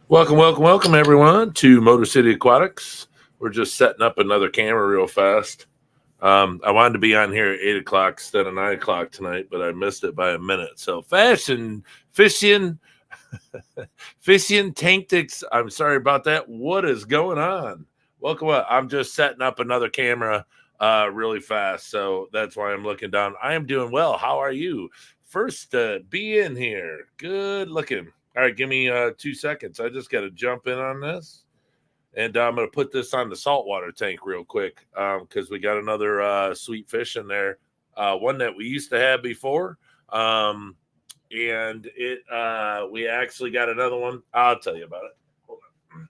Welcome, everyone, to Motor City Aquatics. We're just setting up another camera real fast. I wanted to be on here at 8 o'clock instead of 9 o'clock tonight, but I missed it by a minute. So, fishing tactics. I'm sorry about that. What is going on? Welcome up. I'm just setting up another camera really fast. So, that's why I'm looking down. I am doing well. How are you? First, be in here. Good looking. All right, give me 2 seconds. I just got to jump in on this. And I'm going to put this on the saltwater tank real quick because we got another sweet fish in there. One that we used to have before. And we actually got another one. I'll tell you about it. Hold on.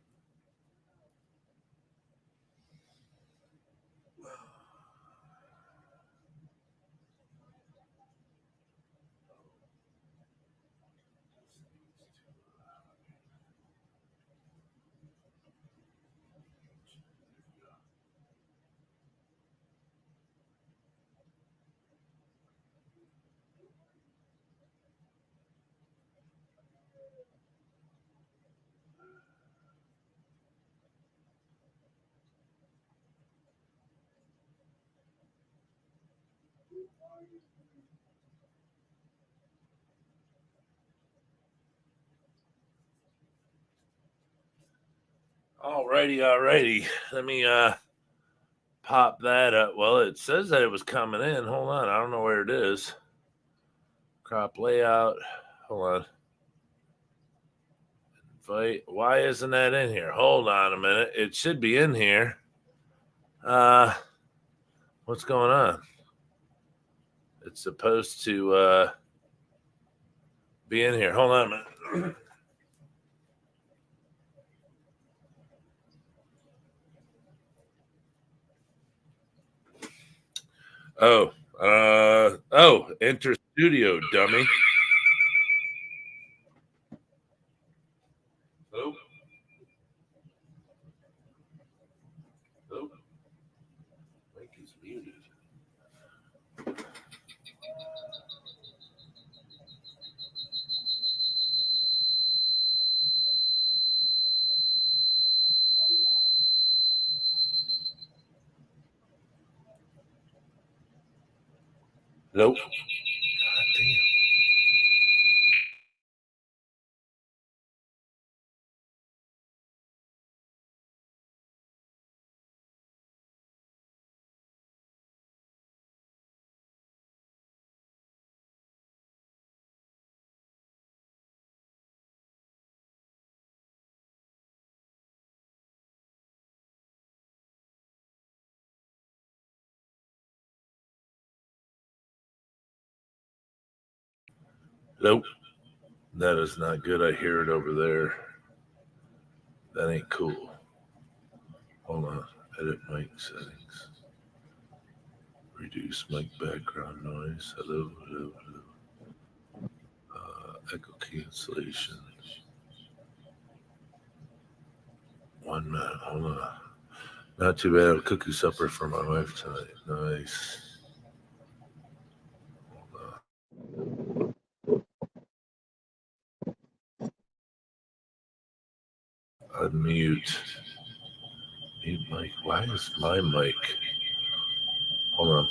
Alrighty. Let me pop that up. Well, it says that it was coming in. Hold on. I don't know where it is. Crop layout. Hold on. Invite. Why isn't that in here? Hold on a minute. It should be in here. What's going on? It's supposed to be in here. Hold on a minute. Enter studio, dummy. Oh. Mike is muted. Nope. God damn. Nope. That is not good. I hear it over there. That ain't cool. Hold on. Edit mic settings. Reduce mic background noise. Hello. Echo cancellation. 1 minute. Hold on. Not too bad. Cookie supper for my wife tonight. Nice. Unmute. Mute mic. Why is my mic? Hold on.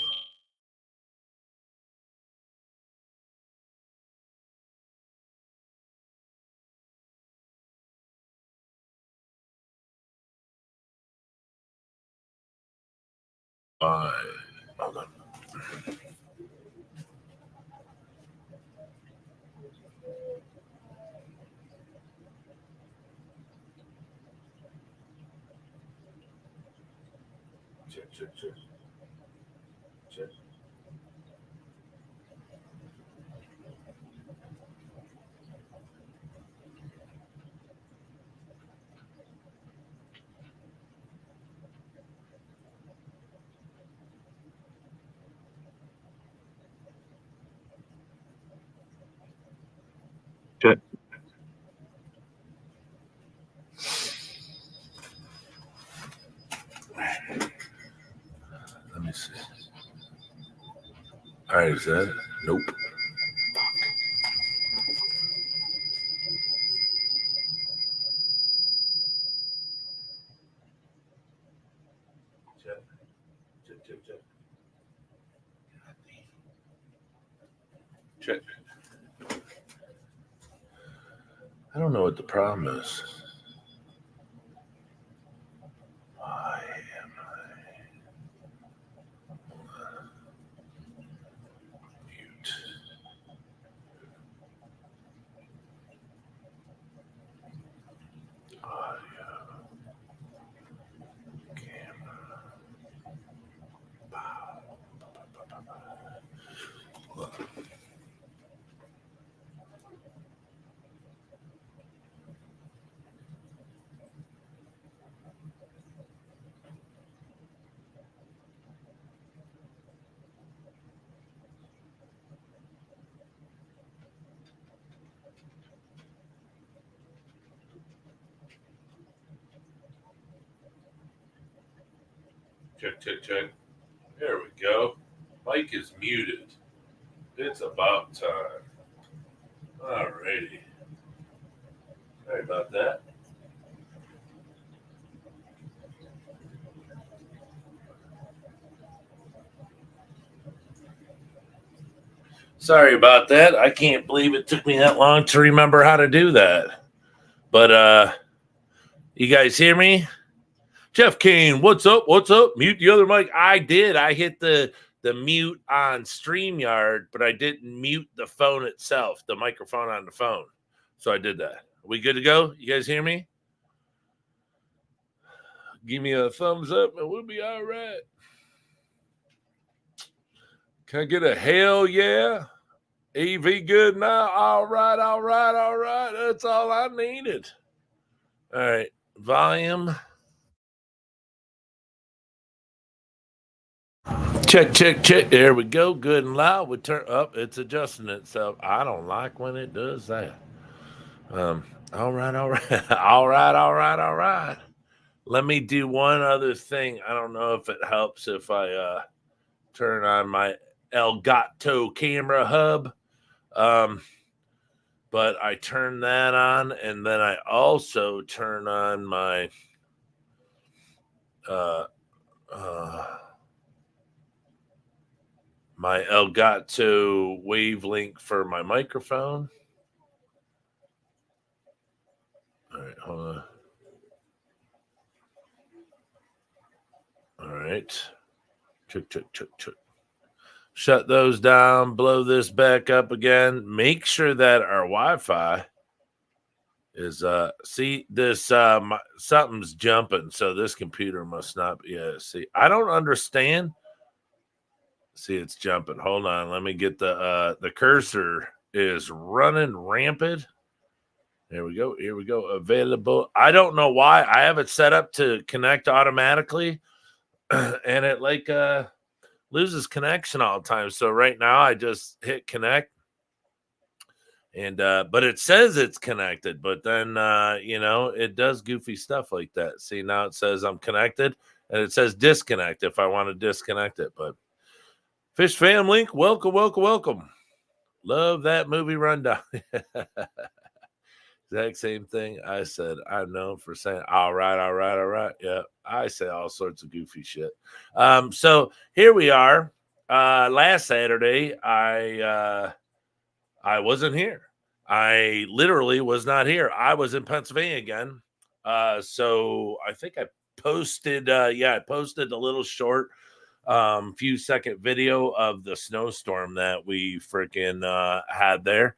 Hold on. Check. All right, is that? Nope. Check. Check. I don't know what the problem is. Why am I mute? Audio. Camera. Check. There we go. Mike is muted. It's about time. All righty. Sorry about that. Sorry about that. I can't believe it took me that long to remember how to do that. But you guys hear me? Jeff Kane, what's up? What's up? Mute the other mic. I did. I hit the mute on StreamYard, but I didn't mute the phone itself, the microphone on the phone. So I did that. Are we good to go? You guys hear me? Give me a thumbs up and we'll be all right. Can I get a hell yeah? AV good now? All right. That's all I needed. All right. Volume. Check. There we go. Good and loud. We turn up. It's adjusting itself. I don't like when it does that. All right. all right. Let me do one other thing. I don't know if it helps if I turn on my Elgato camera hub. But I turn that on, and then I also turn on my my Elgato wavelength for my microphone. All right, hold on. All right. Check. Shut those down, blow this back up again. Make sure that our Wi-Fi is see this something's jumping, so this computer must not be see. I don't understand. See, it's jumping. Hold on, let me get the cursor is running rampant. There we go. Here we go. Available. I don't know why. I have it set up to connect automatically, and it like loses connection all the time. So right now I just hit connect, and but it says it's connected, but then it does goofy stuff like that. See, now it says I'm connected, and it says disconnect if I want to disconnect it. But Fish Fam Link, welcome. Love that movie rundown. Exact same thing I said. I'm known for saying all right. Yeah, I say all sorts of goofy shit. So here we are. Last Saturday, I wasn't here. I literally was not here. I was in Pennsylvania again. So I think I posted. I posted a little short, few second video of the snowstorm that we freaking had there.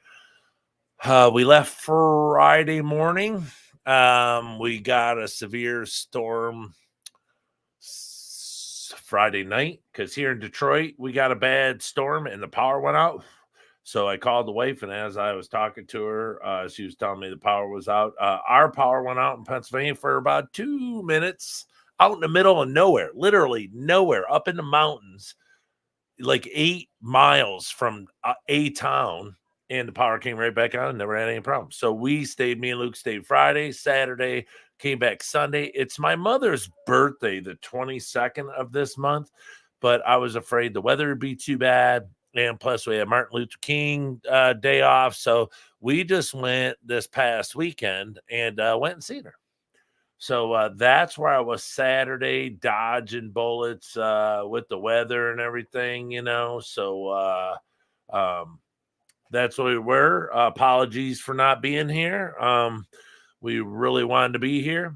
We left Friday morning. We got a severe storm Friday night because here in Detroit, we got a bad storm and the power went out. So I called the wife, and as I was talking to her, she was telling me the power was out. Our power went out in Pennsylvania for about 2 minutes out in the middle of nowhere, literally nowhere, up in the mountains, like 8 miles from a town. And the power came right back on and never had any problems. So me and Luke stayed Friday, Saturday, came back Sunday. It's my mother's birthday, the 22nd of this month, but I was afraid the weather would be too bad. and plus we had Martin Luther King day off, so we just went this past weekend and went and seen her. So that's where I was Saturday, dodging bullets with the weather and everything, you know. So um, that's where we were. Apologies for not being here. We really wanted to be here.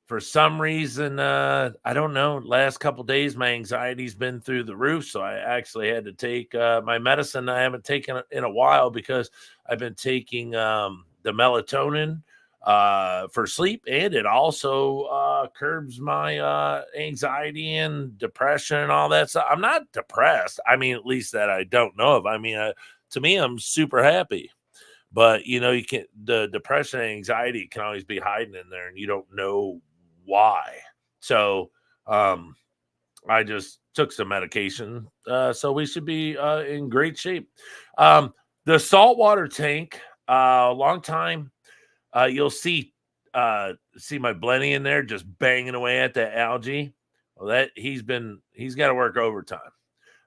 For some reason, I don't know. Last couple days, my anxiety's been through the roof, so I actually had to take my medicine. I haven't taken it in a while because I've been taking the melatonin for sleep, and it also curbs my anxiety and depression and all that stuff. I'm not depressed. I mean, at least that I don't know of. I mean, to me, I'm super happy. But you know, you can the depression and anxiety can always be hiding in there, and you don't know why. So I just took some medication. So we should be in great shape. The saltwater tank, long time. You'll see my Blenny in there just banging away at that algae. Well, that he's got to work overtime.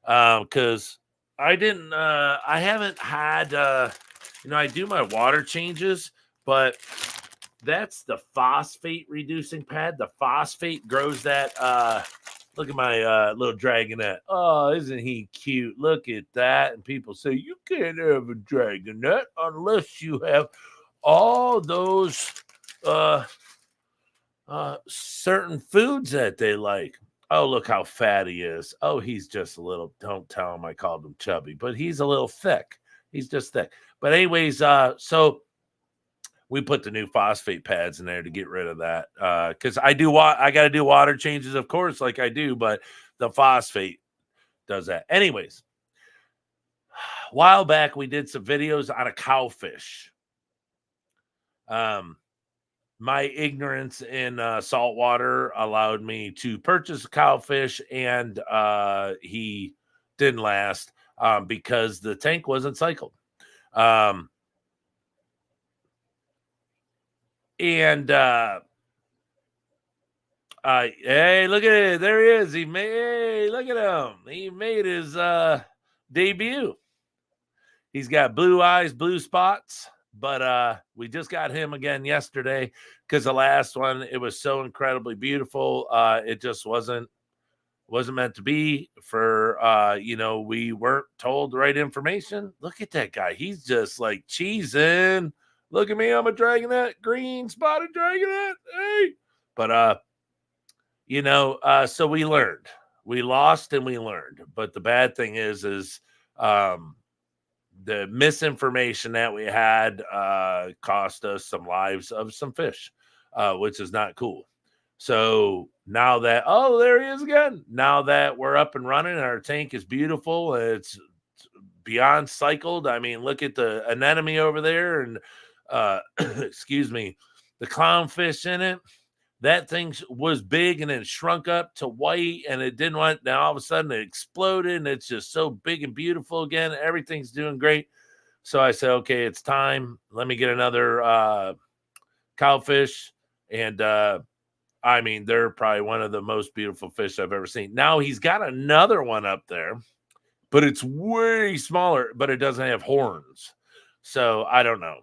Because I haven't had I do my water changes, but that's the phosphate reducing pad. The phosphate grows that. Look at my little dragonette. Oh, isn't he cute? Look at that. And people say, you can't have a dragonette unless you have all those certain foods that they like. Oh, look how fat he is. Oh, he's just a little, don't tell him I called him chubby, but he's a little thick. He's just thick. But anyways, so we put the new phosphate pads in there to get rid of that. Because I got to do water changes, of course, like I do, but the phosphate does that. Anyways, a while back we did some videos on a cowfish. My ignorance in saltwater allowed me to purchase a cowfish, and he didn't last because the tank wasn't cycled. And hey, look at it. There he is. Hey, look at him. He made his debut. He's got blue eyes, blue spots, but we just got him again yesterday because the last one, it was so incredibly beautiful. It just wasn't meant to be for we weren't told the right information. Look at that guy. He's just like cheesing. Look at me, I'm a dragonette, green spotted dragonette. Hey. But so we learned. We lost and we learned. But the bad thing is the misinformation that we had cost us some lives of some fish, which is not cool. So now that, oh, there he is again. Now that we're up and running, our tank is beautiful. It's beyond cycled. I mean, look at the anemone over there and excuse me, the clownfish in it. That thing was big and then shrunk up to white, and it didn't want. Now all of a sudden it exploded, and it's just so big and beautiful again. Everything's doing great. So I said, okay, it's time. Let me get another cowfish, and I mean, they're probably one of the most beautiful fish I've ever seen. Now he's got another one up there, but it's way smaller, but it doesn't have horns. So I don't know.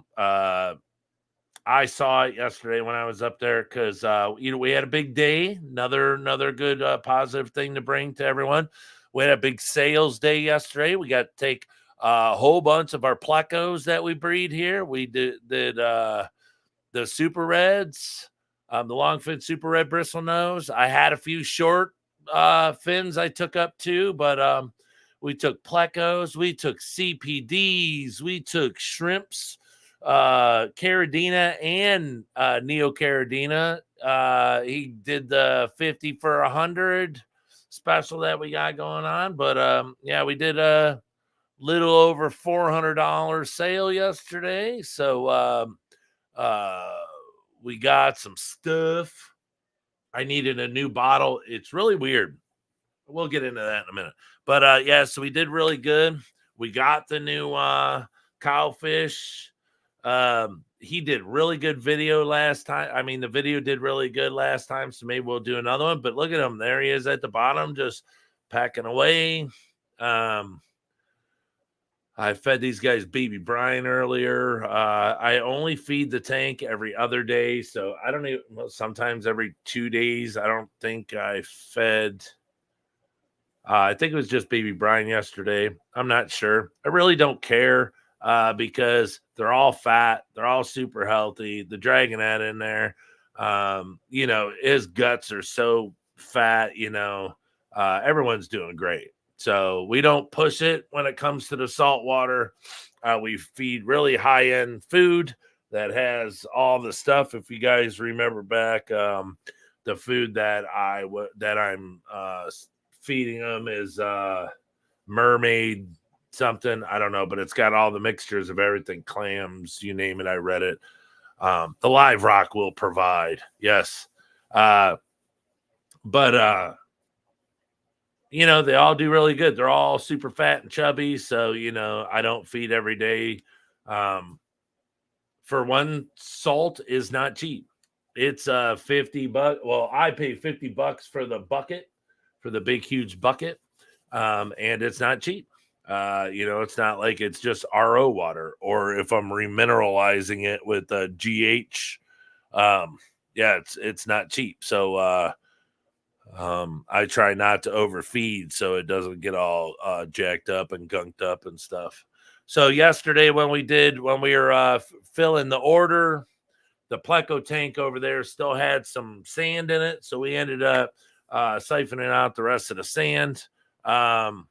I saw it yesterday when I was up there because we had a big day. Another good positive thing to bring to everyone. We had a big sales day yesterday. We got to take a whole bunch of our plecos that we breed here. We did the super reds, the long fin super red bristle nose. I had a few short fins I took up too, but we took plecos, we took CPDs, we took shrimps, Caridina and Neocaridina. He did the 50 for 100 special that we got going on, but yeah, we did a little over $400 sale yesterday. So we got some stuff. I needed a new bottle. It's really weird. We'll get into that in a minute. But yeah, so we did really good. We got the new cowfish. He did really good video last time. I mean, the video did really good last time, so maybe we'll do another one. But look at him. There he is at the bottom, just packing away. I fed these guys baby brine earlier. I only feed the tank every other day, so I don't even. Well, sometimes every 2 days. I don't think I fed. I think it was just baby brine yesterday. I'm not sure. I really don't care because they're all fat. They're all super healthy. The dragging that in there, his guts are so fat. Everyone's doing great. So we don't push it when it comes to the salt water. We feed really high end food that has all the stuff. If you guys remember back, the food that I'm feeding them is mermaid something. I don't know, but it's got all the mixtures of everything, clams, you name it. I read it. The Live Rock will provide. Yes. But they all do really good. They're all super fat and chubby. So, I don't feed every day. For one, salt is not cheap. It's $50. Well, I pay $50 for the bucket, for the big, huge bucket. And it's not cheap. It's not like it's just RO water, or if I'm remineralizing it with a GH. It's not cheap. So, I try not to overfeed so it doesn't get all jacked up and gunked up and stuff. So yesterday when we were filling the order, the Pleco tank over there still had some sand in it. So we ended up siphoning out the rest of the sand and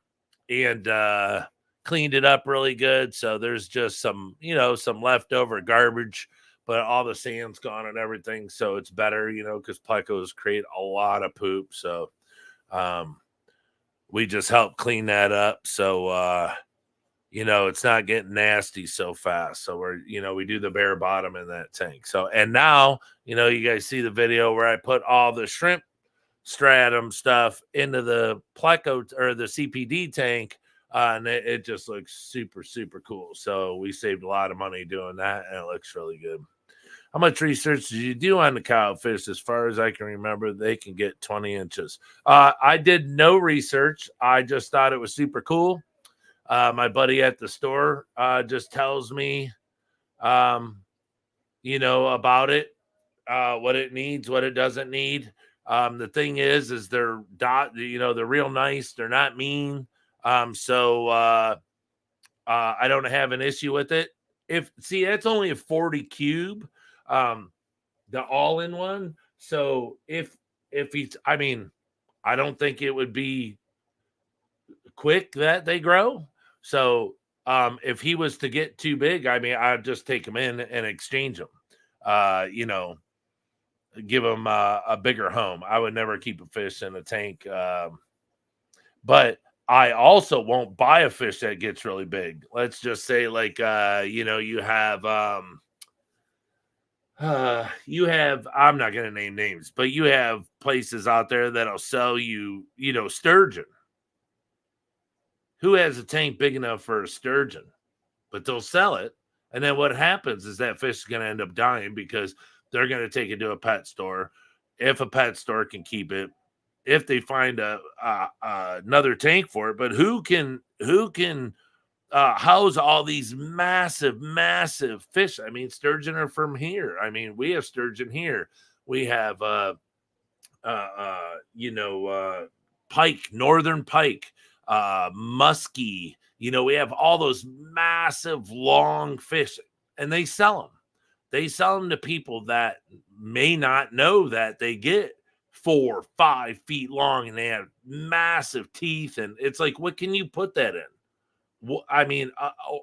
cleaned it up really good. So there's just some leftover garbage, but all the sand's gone and everything. So it's better, because Plecos create a lot of poop. So we just help clean that up. So, it's not getting nasty so fast. So we do the bare bottom in that tank. So, and now, you guys see the video where I put all the shrimp stratum stuff into the Pleco or the CPD tank. And it just looks super, super cool. So we saved a lot of money doing that, and it looks really good. How much research did you do on the cowfish? As far as I can remember, they can get 20 inches. I did no research. I just thought it was super cool. My buddy at the store just tells me, about it, what it needs, what it doesn't need. The thing is they're they're real nice. They're not mean. So I don't have an issue with it. That's only a 40 cube, the all-in one. So if he's, I don't think it would be quick that they grow. So if he was to get too big, I'd just take him in and exchange him. Give him a bigger home. I would never keep a fish in a tank. But I also won't buy a fish that gets really big. Let's just say you have I'm not going to name names, but you have places out there that'll sell you, sturgeon. Who has a tank big enough for a sturgeon? But they'll sell it. And then what happens is that fish is going to end up dying because they're going to take it to a pet store. If a pet store can keep it, if they find another tank for it, but who can house all these massive fish? Sturgeon are from here. We have sturgeon here. We have pike, northern pike, muskie. We have all those massive long fish, and they sell them. They sell them to people that may not know that they get 4, 5 feet long, and they have massive teeth. And it's like, what can you put that in?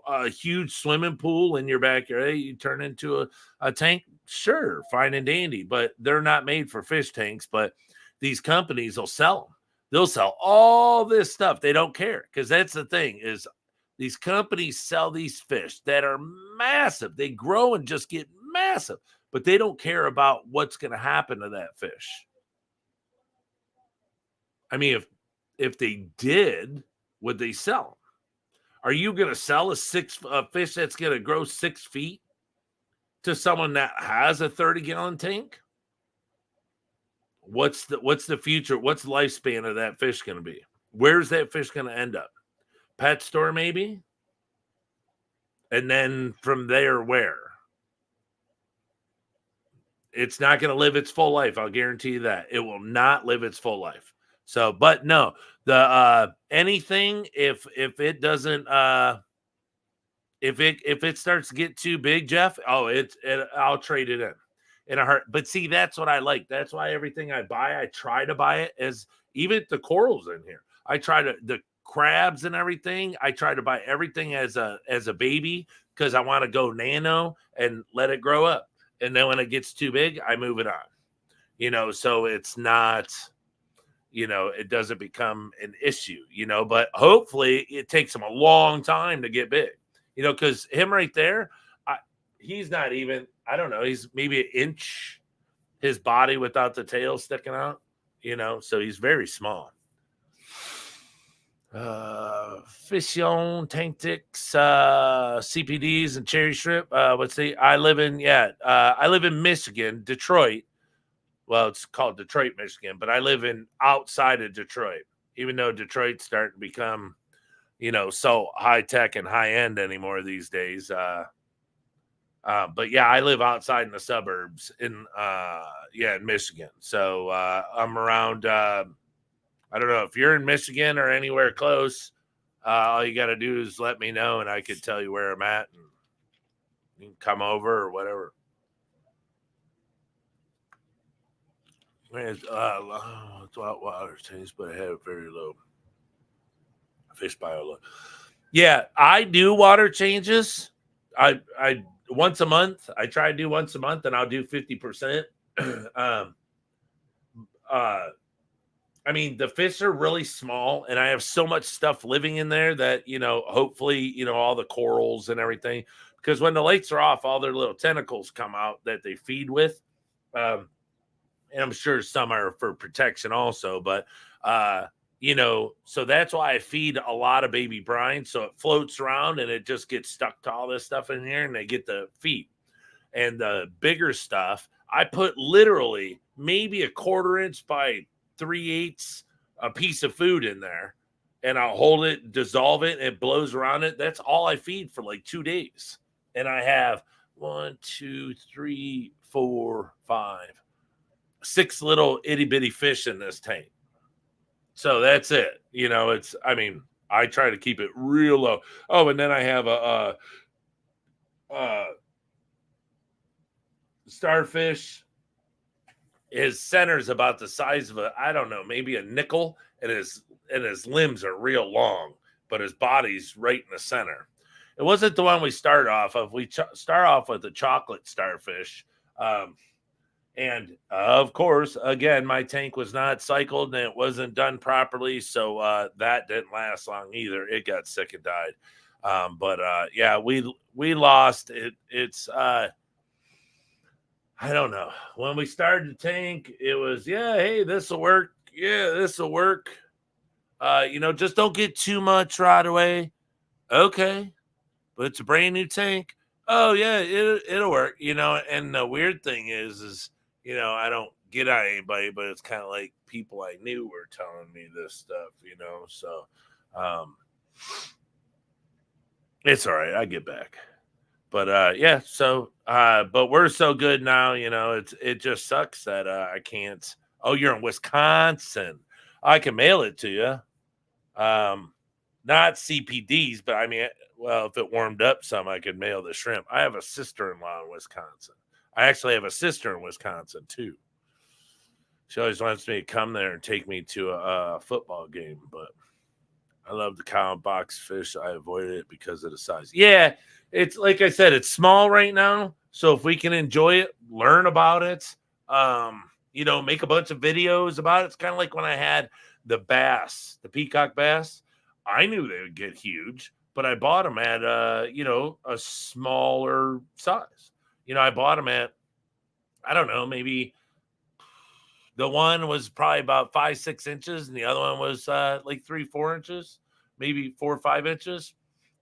A huge swimming pool in your backyard, you turn into a tank. Sure, fine and dandy, but they're not made for fish tanks. But these companies will sell them. They'll sell all this stuff. They don't care, because that's the thing is these companies sell these fish that are massive. They grow and just get massive, but they don't care about what's going to happen to that fish. If they did, would they sell them? Are you going to sell a fish that's going to grow 6 feet to someone that has a 30-gallon tank? What's the future? What's the lifespan of that fish going to be? Where's that fish going to end up? pet store maybe. And then from there, where? It's not going to live its full life. I'll guarantee you that. It will not live its full life. So, but no, the anything if it doesn't if it starts to get too big, Jeff, I'll trade it in a heart. But see, that's what I like. That's why everything I buy, I try to buy it as even the corals in here. I try to the crabs and everything. I try to buy everything as a baby because I want to go nano and let it grow up. And then when it gets too big, I move it on. So it's not, it doesn't become an issue, but hopefully it takes him a long time to get big, because him right there, he's not even, I don't know, he's maybe an inch, his body without the tail sticking out, so he's very small. Fission, tank ticks, CPDs, and cherry shrimp. I live in Michigan, Detroit. Well, it's called Detroit, Michigan, but I live outside of Detroit, even though Detroit's starting to become, so high tech and high end anymore these days. But yeah, I live outside in the suburbs in Michigan. So I'm around. I don't know if you're in Michigan or anywhere close. All you got to do is let me know, and I could tell you where I'm at, and you can come over or whatever. It's water taste, but I have very low fish bio load. Yeah, I do water changes. I once a month. I try to do once a month, and I'll do 50%. I mean, the fish are really small, and I have so much stuff living in there that, hopefully, all the corals and everything, because when the lights are off, all their little tentacles come out that they feed with. And I'm sure some are for protection also, but, so that's why I feed a lot of baby brine. So it floats around and it just gets stuck to all this stuff in here and they get the feed. And the bigger stuff, I put literally maybe a 1/4 inch by 3/8 a piece of food in there, and I'll hold it, dissolve it, and it blows around it. That's all I feed for like 2 days. And I have 1, 2, 3, 4, 5, 6 little itty bitty fish in this tank. So that's it. I try to keep it real low. Oh, and then I have a starfish. His center's about the size of maybe a nickel, and his limbs are real long, but his body's right in the center. It wasn't the one we started off of. We start off with the chocolate starfish. And of course, again, my tank was not cycled and it wasn't done properly. So that didn't last long either. It got sick and died. We lost it. It's, I don't know. When we started the tank, it was, hey, this will work. Yeah, this will work. Just don't get too much right away. Okay. But it's a brand new tank. Oh, yeah, it'll work. And the weird thing is, I don't get at anybody, but it's kind of like people I knew were telling me this stuff, so it's all right. I get back. But but we're so good now, it just sucks that I can't. Oh, you're in Wisconsin. I can mail it to you. Not CPDs, but I mean, well, if it warmed up some, I could mail the shrimp. I have a sister-in-law in Wisconsin. I actually have a sister in Wisconsin too. She always wants me to come there and take me to a football game, but I love the cow box fish. I avoided it because of the size. Yeah, it's like I said, it's small right now. So if we can enjoy it, learn about it, make a bunch of videos about it. It's kind of like when I had the bass, the peacock bass. I knew they would get huge, but I bought them at a smaller size. I bought them at, I don't know, maybe the one was probably about 5, 6 inches, and the other one was like 3, 4 inches, maybe 4 or 5 inches.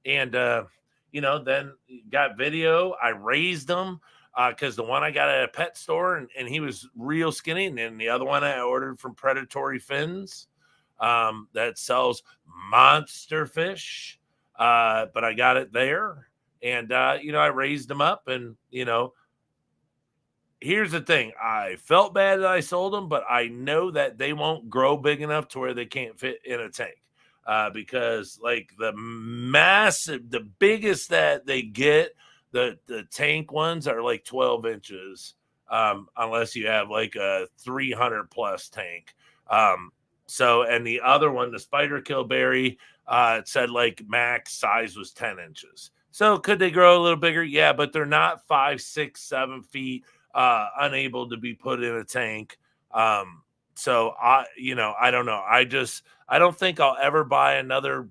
And, then got video. I raised them because the one I got at a pet store, and he was real skinny. And then the other one I ordered from Predatory Fins. that sells monster fish. But I got it there, and I raised them up, and here's the thing. I felt bad that I sold them, but I know that they won't grow big enough to where they can't fit in a tank. Because like the biggest that they get, the tank ones are like 12 inches, unless you have like a 300 plus tank. And the other one, the spider killberry, it said like max size was 10 inches. So could they grow a little bigger? Yeah, but they're not 5, 6, 7 feet, unable to be put in a tank. So I don't know. I don't think I'll ever buy another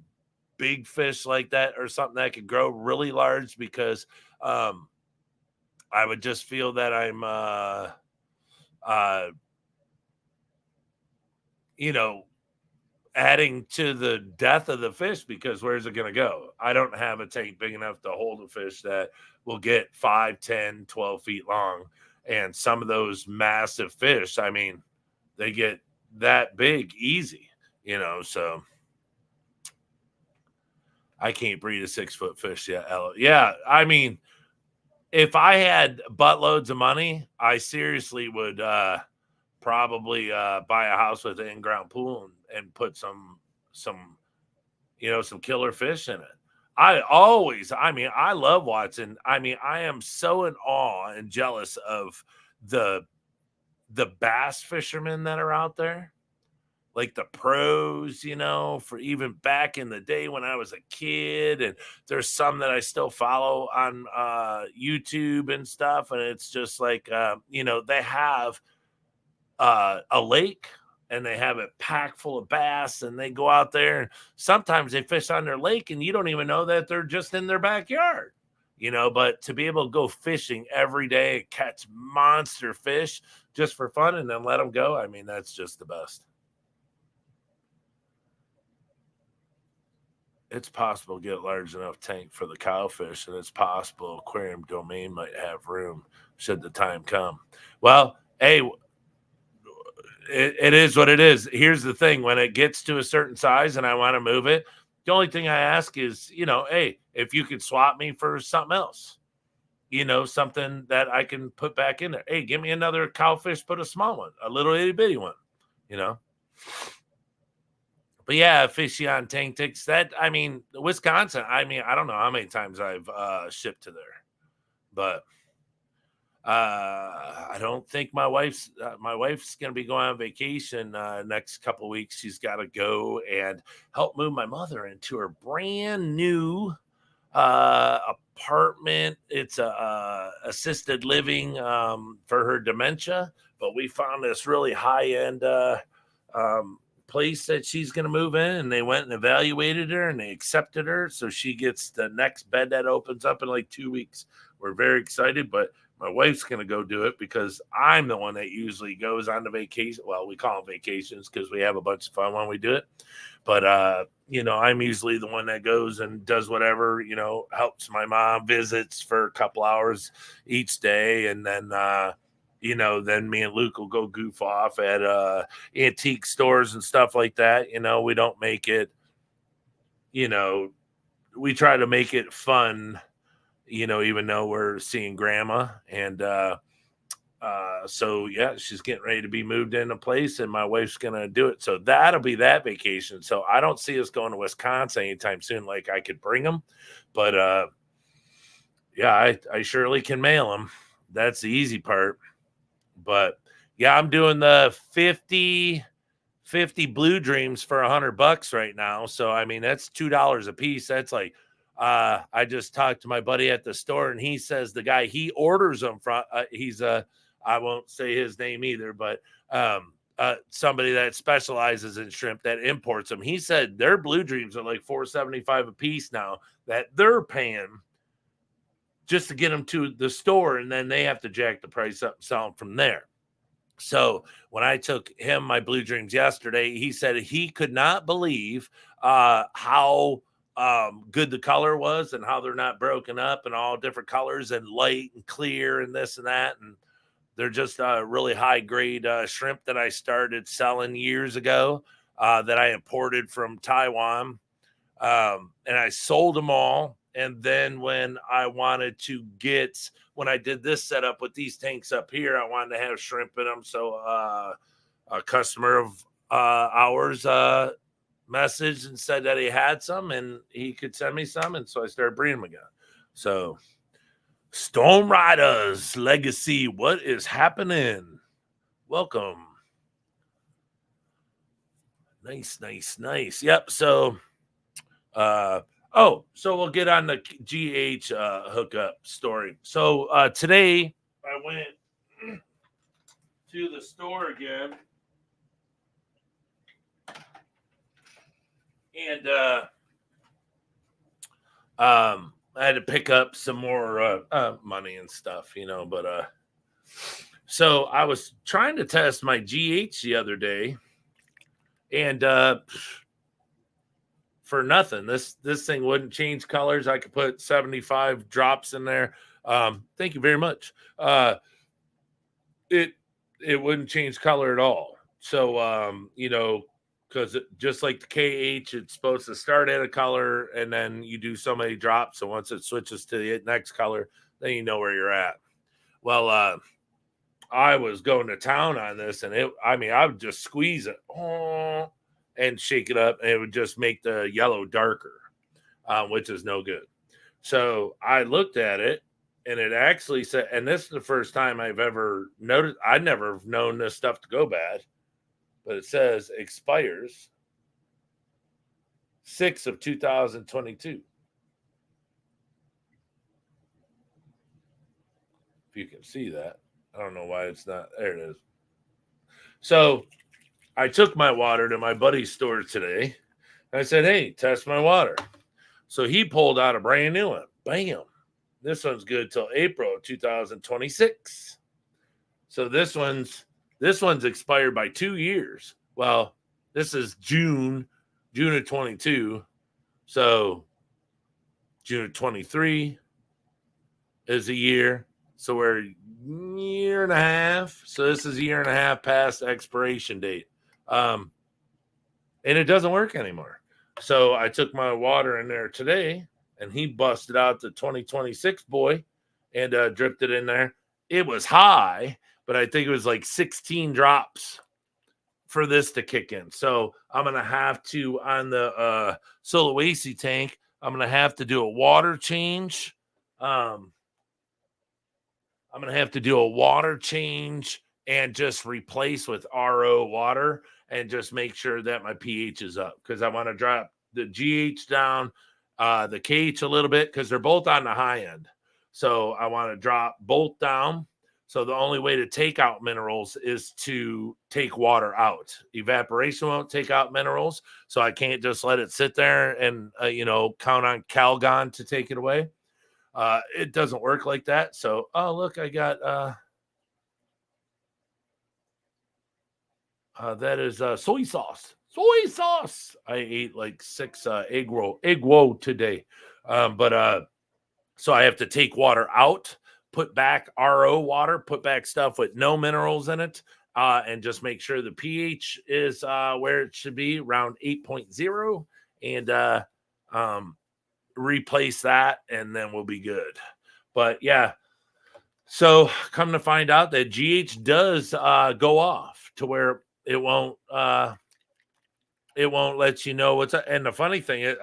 big fish like that or something that could grow really large, because um, I would just feel that I'm uh, you know, adding to the death of the fish, because where's it going to go? I don't have a tank big enough to hold a fish that will get 5, 10, 12 feet long. And some of those massive fish, I mean, they get that big easy, so I can't breed a 6-foot fish yet. Yeah. I mean, if I had buttloads of money, I seriously would probably buy a house with an in-ground pool and put some some killer fish in it. I love watching. I mean, I am so in awe and jealous of the bass fishermen that are out there, like the pros, for even back in the day when I was a kid. And there's some that I still follow on YouTube and stuff. And it's just like, they have a lake, and they have it packed full of bass, and they go out there, and sometimes they fish on their lake and you don't even know that they're just in their backyard. But to be able to go fishing every day and catch monster fish just for fun and then let them go, I mean, that's just the best. It's possible to get a large enough tank for the cowfish, and it's possible aquarium domain might have room should the time come. Well, hey, it is what it is. Here's the thing: when it gets to a certain size and I want to move it, the only thing I ask is, hey, if you could swap me for something else, something that I can put back in there. Hey, give me another cowfish, put a small one, a little itty bitty one, you know. But yeah, fishy on tank ticks. That, I mean, Wisconsin. I mean, I don't know how many times I've shipped to there, but I don't think my wife's gonna be going on vacation next couple weeks. She's got to go and help move my mother into her brand new apartment. It's a assisted living for her dementia, but we found this really high end um, place that she's going to move in, and they went and evaluated her and they accepted her, so she gets the next bed that opens up in like 2 weeks. We're very excited, but my wife's going to go do it because I'm the one that usually goes on the vacation. Well, we call them vacations because we have a bunch of fun when we do it. But, I'm usually the one that goes and does whatever, helps my mom, visits for a couple hours each day. And then, then me and Luke will go goof off at antique stores and stuff like that. We don't make it, you know, we try to make it fun, even though we're seeing grandma. And so yeah, she's getting ready to be moved into place, and my wife's gonna do it. So that'll be that vacation. So I don't see us going to Wisconsin anytime soon. Like I could bring them, but yeah, I surely can mail them. That's the easy part. But yeah, I'm doing the 50 blue dreams for $100 right now. So I mean, that's $2 a piece. That's like I just talked to my buddy at the store, and he says the guy he orders them from, he's I won't say his name either, but somebody that specializes in shrimp that imports them. He said their blue dreams are like $4.75 a piece now that they're paying just to get them to the store, and then they have to jack the price up and sell them from there. So when I took him my blue dreams yesterday, he said he could not believe how good the color was, and how they're not broken up and all different colors and light and clear and this and that. And they're just really high grade shrimp that I started selling years ago. that I imported from Taiwan, and I sold them all. And then when I did this setup with these tanks up here, I wanted to have shrimp in them. So a customer of ours messaged and said that he had some and he could send me some. And so I started breeding them again. So Storm Riders Legacy, what is happening? Welcome. Nice. Yep. So so we'll get on the GH hookup story. So today I went to the store again, and I had to pick up some more money and stuff, but so I was trying to test my GH the other day, and for nothing, this thing wouldn't change colors. I could put 75 drops in there. Thank you very much. It wouldn't change color at all. So because just like the KH, it's supposed to start at a color and then you do so many drops. So once it switches to the next color, then you know where you're at. Well, I was going to town on this, and I would just squeeze it and shake it up, and it would just make the yellow darker, which is no good. So I looked at it, and it actually said, and this is the first time I've ever noticed, I'd never known this stuff to go bad, but it says expires 6 of 2022. If you can see that. I don't know why it's not. There it is. So I took my water to my buddy's store today. And I said, hey, test my water. So he pulled out a brand new one. Bam. This one's good till April 2026. So this one's expired by 2 years. Well, this is June of 22. So June of 23 is a year. So we're a year and a half. So this is a year and a half past expiration date. And it doesn't work anymore. So I took my water in there today, and he busted out the 2026 boy and dripped it in there. It was high, but I think it was like 16 drops for this to kick in. So I'm going to have to, on the Sulawesi tank, I'm going to have to do a water change. I'm going to have to do a water change and just replace with RO water and just make sure that my pH is up, because I want to drop the GH down, the KH a little bit, because they're both on the high end. So I want to drop both down. So the only way to take out minerals is to take water out. Evaporation won't take out minerals, so I can't just let it sit there and count on Calgon to take it away. It doesn't work like that. So, look, I got that is soy sauce. Soy sauce. I ate like 6 egg roll today. So I have to take water out, put back RO water, put back stuff with no minerals in it, and just make sure the pH is where it should be, around 8.0, and replace that, and then we'll be good. But yeah, so come to find out that GH does go off to where it won't let you know what's up. And the funny thing is,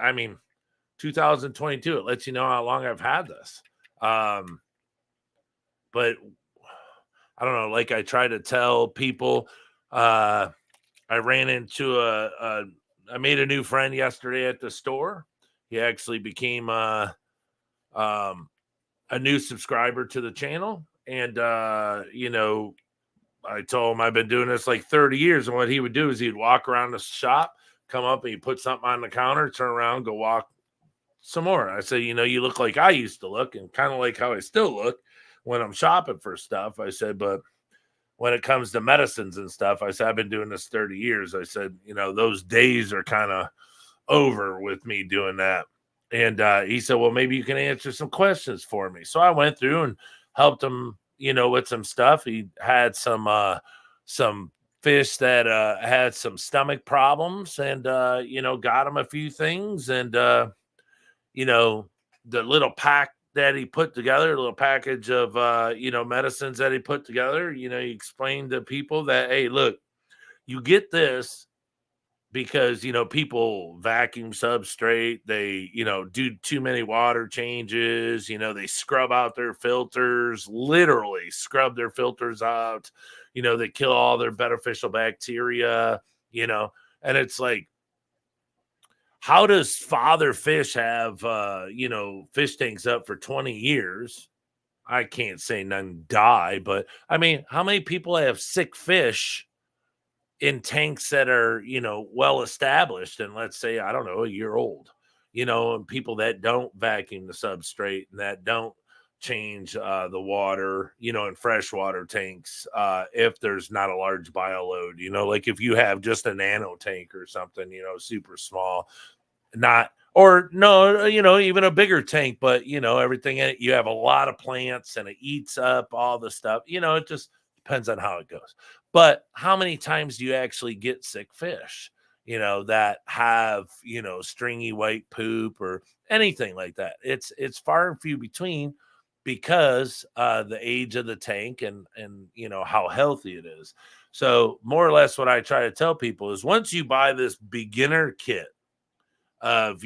2022, it lets you know how long I've had this. But I don't know, like I try to tell people, I ran into I made a new friend yesterday at the store. He actually became a new subscriber to the channel. And, I told him I've been doing this like 30 years. And what he would do is he'd walk around the shop, come up, and he'd put something on the counter, turn around, go walk some more. I said, you look like I used to look, and kind of like how I still look when I'm shopping for stuff. I said, but when it comes to medicines and stuff, I said, I've been doing this 30 years. I said, those days are kind of over with me doing that. And he said, well, maybe you can answer some questions for me. So I went through and helped him, with some stuff. He had some fish that had some stomach problems, and got him a few things, and you know, the little pack that he put together, a little package of medicines that he put together. He explained to people that, hey, look, you get this because people vacuum substrate, they do too many water changes, they scrub out their filters, literally scrub their filters out, they kill all their beneficial bacteria, you know and it's like, how does father fish have fish tanks up for 20 years? I can't say none die, but I mean, how many people have sick fish in tanks that are, well established, and let's say, I don't know, a year old, and people that don't vacuum the substrate and that don't change the water, in freshwater tanks, if there's not a large bio load, like if you have just a nano tank or something, super small, not, or no, even a bigger tank, but everything in it, you have a lot of plants and it eats up all the stuff. It just depends on how it goes. But how many times do you actually get sick fish, that have, stringy white poop or anything like that? It's far and few between, because the age of the tank, and how healthy it is. So more or less what I try to tell people is, once you buy this beginner kit of uh,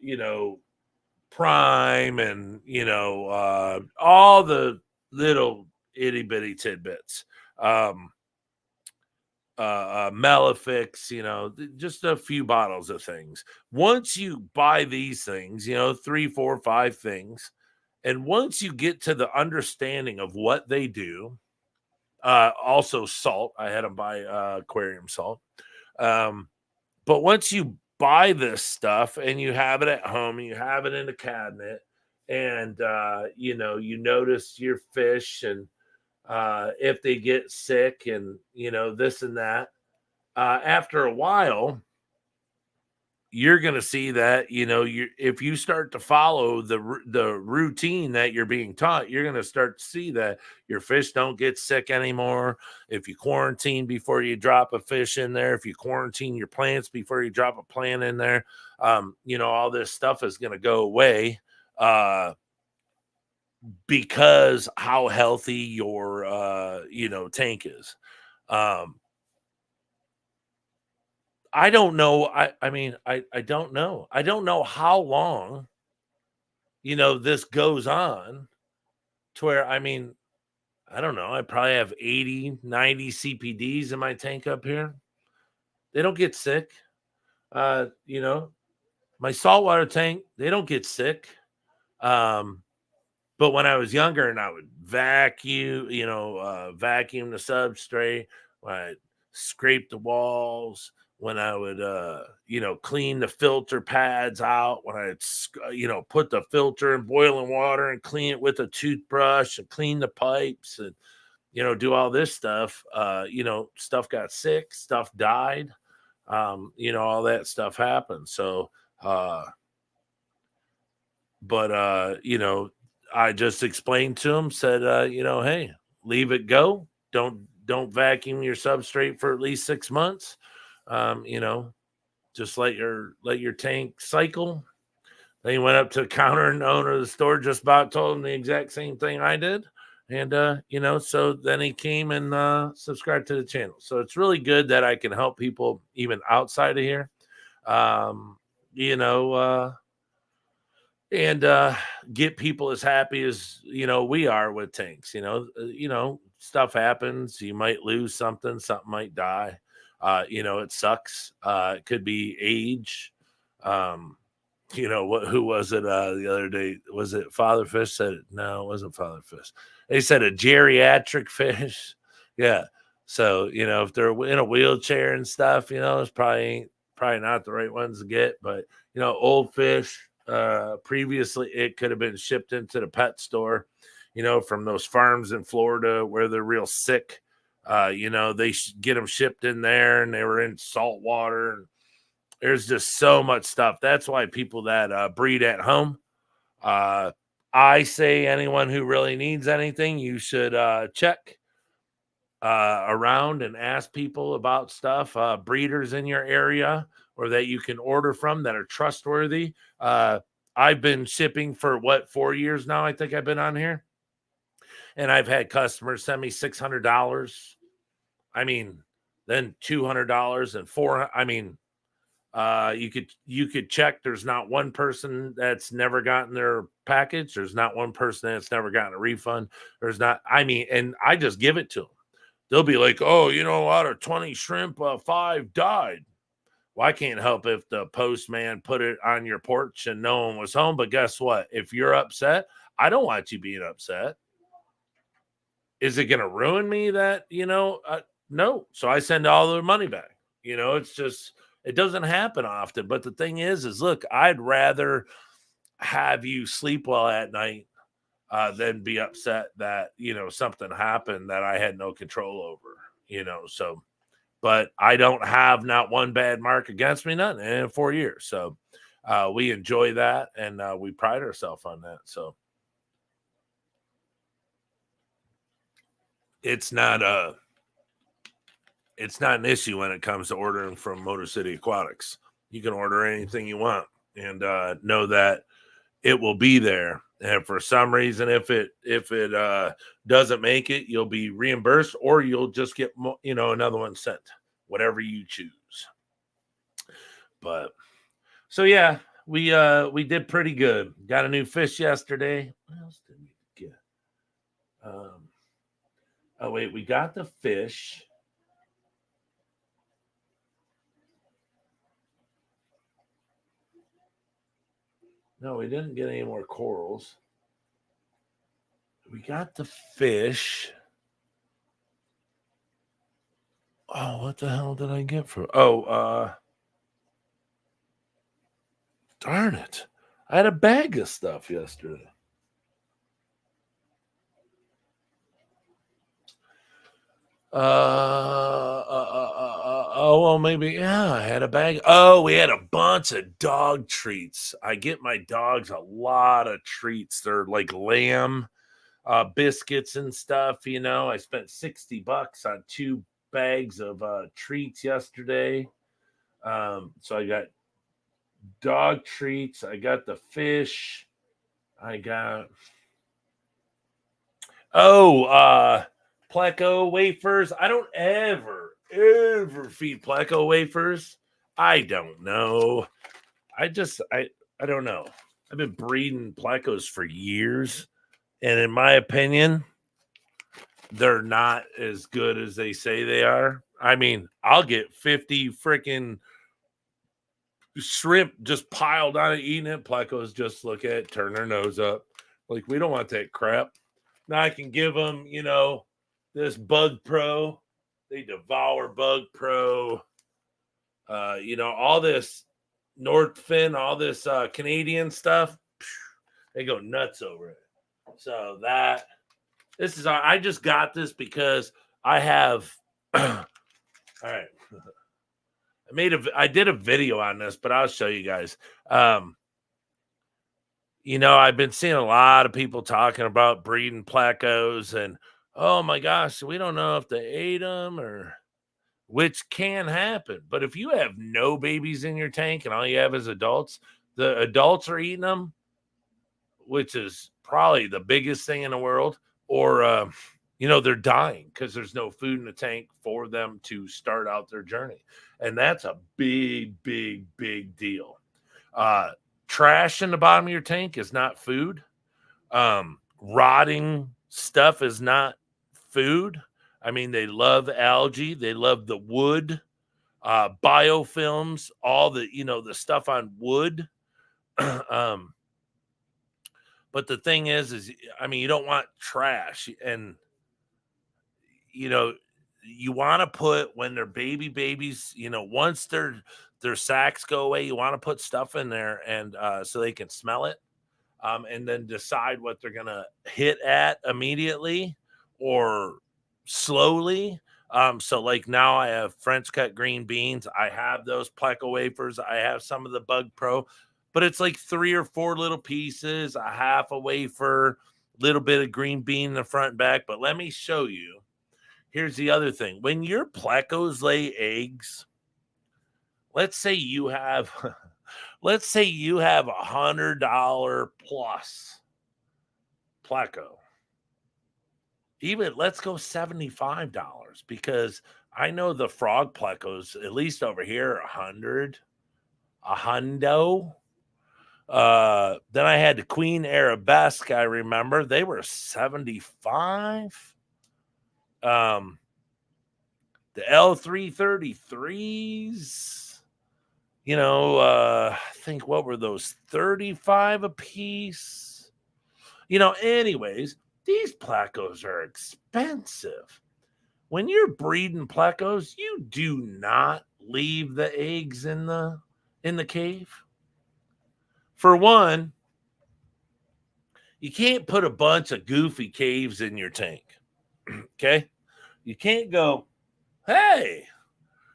you know prime, and all the little itty bitty tidbits, um Malefics, just a few bottles of things. Once you buy these things, three, four, five things, and once you get to the understanding of what they do, also salt, I had them buy aquarium salt. um But once you buy this stuff and you have it at home and you have it in a cabinet, and you notice your fish, and if they get sick, and this and that, after a while, you're going to see that, you if you start to follow the routine that you're being taught, you're going to start to see that your fish don't get sick anymore. If you quarantine before you drop a fish in there, if you quarantine your plants before you drop a plant in there, all this stuff is going to go away, uh because how healthy your tank is. um I don't know. I mean, I don't know. I don't know how long, this goes on, to where, I mean, I don't know. I probably have 80, 90 CPDs in my tank up here. They don't get sick. Uh, you know, my saltwater tank, they don't get sick. Um, but when I was younger and I would vacuum the substrate, when I scrape the walls, when I would, clean the filter pads out, when I, put the filter in boiling water and clean it with a toothbrush and clean the pipes, and, do all this stuff, stuff got sick, stuff died, all that stuff happened. So, uh, but I just explained to him, said, hey, leave it go. Don't vacuum your substrate for at least 6 months. Just let your tank cycle. Then he went up to the counter, and the owner of the store just about told him the exact same thing I did. And so then he came and subscribed to the channel. So it's really good that I can help people even outside of here. Um, you know, and get people as happy as we are with tanks. Stuff happens, you might lose something might die. It sucks. It could be age. um who was it the other day? Was it Father Fish said it? No, it wasn't Father Fish. They said a geriatric fish. Yeah. So if they're in a wheelchair and stuff, it's probably not the right ones to get. But old fish, previously it could have been shipped into the pet store, from those farms in Florida where they're real sick. They get them shipped in there, and they were in salt water, and there's just so much stuff. That's why people that breed at home, uh, I say anyone who really needs anything, you should check. around and ask people about stuff, breeders in your area or that you can order from that are trustworthy. I've been shipping for 4 years now. I think I've been on here, and I've had customers send me $600. I mean, then $200 and four. I mean, you could check. There's not one person that's never gotten their package. There's not one person that's never gotten a refund. There's not. I mean, and I just give it to them. They'll be like, "Oh, out of 20 shrimp, 5 died." Well, I can't help if the postman put it on your porch and no one was home. But guess what? If you're upset, I don't want you being upset. Is it going to ruin me that, no. So I send all their money back. It's just, it doesn't happen often. But the thing is look, I'd rather have you sleep well at night than be upset that, something happened that I had no control over. So, but I don't have not one bad mark against me, nothing in 4 years. So we enjoy that and we pride ourselves on that. So it's not an issue when it comes to ordering from Motor City Aquatics. You can order anything you want and know that it will be there. And for some reason, if it doesn't make it, you'll be reimbursed, or you'll just get another one sent, whatever you choose. But so yeah, we did pretty good. Got a new fish yesterday. What else did we get? Oh wait, we got the fish. No, we didn't get any more corals. We got the fish. Oh, what the hell did I get for? Oh, darn it. I had a bag of stuff yesterday. Oh, well, maybe, yeah, I had a bag. Oh, we had a bunch of dog treats. I get my dogs a lot of treats. They're like lamb biscuits and stuff. I spent $60 on 2 bags of treats yesterday. So I got dog treats. I got the fish. I got Pleco wafers. I don't ever feed Pleco wafers. I don't know. I don't know. I've been breeding Plecos for years, and in my opinion, they're not as good as they say they are. I mean, I'll get 50 freaking shrimp just piled on it, eating it. Plecos just look at it, turn their nose up. Like, we don't want that crap. Now I can give them, this Bug Pro. They devour Bug Pro. All this North Fin, all this Canadian stuff. They go nuts over it. So I just got this because I have. All right. I did a video on this, but I'll show you guys. I've been seeing a lot of people talking about breeding Plecos and, oh my gosh, we don't know if they ate them or, which can happen. But if you have no babies in your tank and all you have is adults, the adults are eating them, which is probably the biggest thing in the world, or, they're dying because there's no food in the tank for them to start out their journey. And that's a big, big, big deal. Trash in the bottom of your tank is not food. Rotting stuff is not food. I mean, they love algae. They love the wood, biofilms, all the, the stuff on wood. But the thing is, I mean, you don't want trash. And, you want to put, when they're babies, once their sacks go away, you want to put stuff in there and so they can smell it. And then decide what they're gonna hit at immediately or slowly. So like now I have French cut green beans. I have those Pleco wafers. I have some of the Bug Pro, but it's like 3 or 4 little pieces, a half a wafer, little bit of green bean in the front and back. But let me show you. Here's the other thing. When your plecos lay eggs, let's say you have let's say you have $100 plus pleco. Even let's go $75 because I know the frog plecos, at least over here, are 100, a hundo. Then I had the Queen Arabesque. I remember they were 75. The L333s, I think what were those 35 a piece? Anyways, these plecos are expensive. When you're breeding plecos, you do not leave the eggs in the cave. For one, you can't put a bunch of goofy caves in your tank. Okay? You can't go, hey,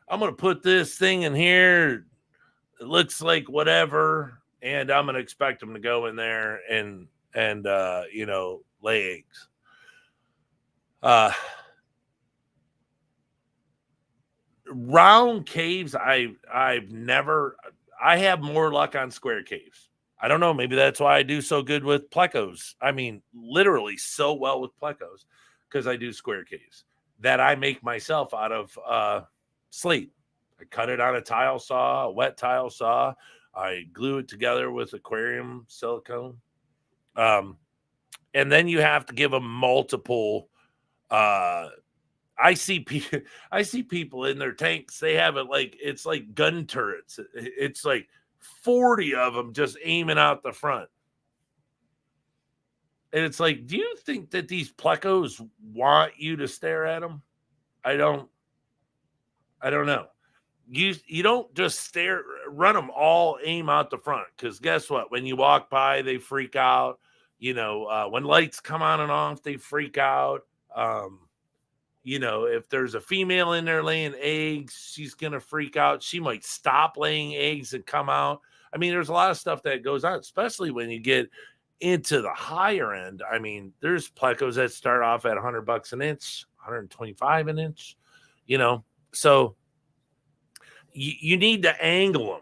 I'm going to put this thing in here. It looks like whatever, and I'm going to expect them to go in there and lay eggs. Round caves, I have more luck on square caves. I don't know. Maybe that's why I do so good with plecos. I mean, literally so well with plecos because I do square caves that I make myself out of slate. I cut it on a tile saw, a wet tile saw. I glue it together with aquarium silicone. And then you have to give them multiple. I see people in their tanks. They have it like it's like gun turrets. It's like 40 of them just aiming out the front. And it's like, do you think that these plecos want you to stare at them? I don't know. You don't just run them all aim out the front, because guess what? When you walk by, they freak out. When lights come on and off, they freak out. If there's a female in there laying eggs, she's going to freak out. She might stop laying eggs and come out. I mean, there's a lot of stuff that goes on, especially when you get into the higher end. I mean, there's plecos that start off at $100 an inch, 125 an inch, so you need to angle them,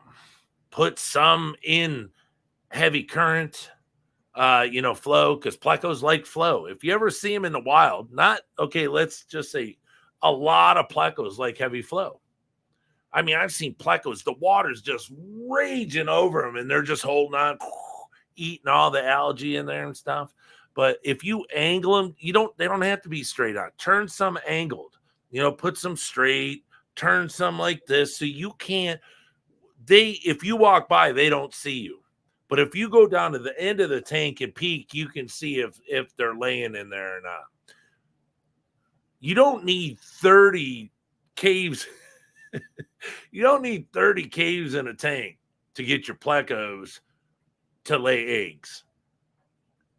put some in heavy current, flow, because plecos like flow. If you ever see them in the wild, let's just say a lot of plecos like heavy flow. I mean, I've seen plecos, the water's just raging over them and they're just holding on, eating all the algae in there and stuff. But if you angle them, they don't have to be straight on. Turn some angled, put some straight, turn some like this. So you can't, if you walk by, they don't see you. But if you go down to the end of the tank and peek, you can see if they're laying in there or not. You don't need 30 caves. You don't need 30 caves in a tank to get your plecos to lay eggs.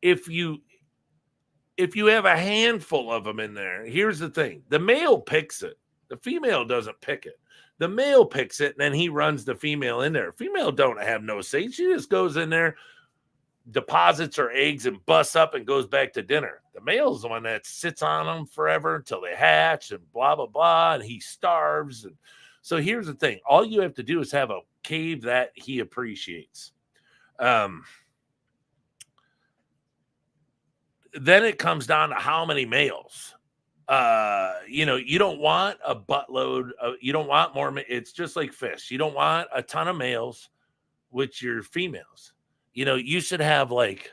If you have a handful of them in there, here's the thing. The male picks it. The female doesn't pick it. The male picks it, and then he runs the female in there. Female don't have no say. She just goes in there, deposits her eggs, and busts up and goes back to dinner. The male's the one that sits on them forever until they hatch and blah, blah, blah, and he starves. And so here's the thing. All you have to do is have a cave that he appreciates. Then it comes down to how many males. You don't want a buttload of, you don't want more. It's just like fish. You don't want a ton of males with your females. You should have like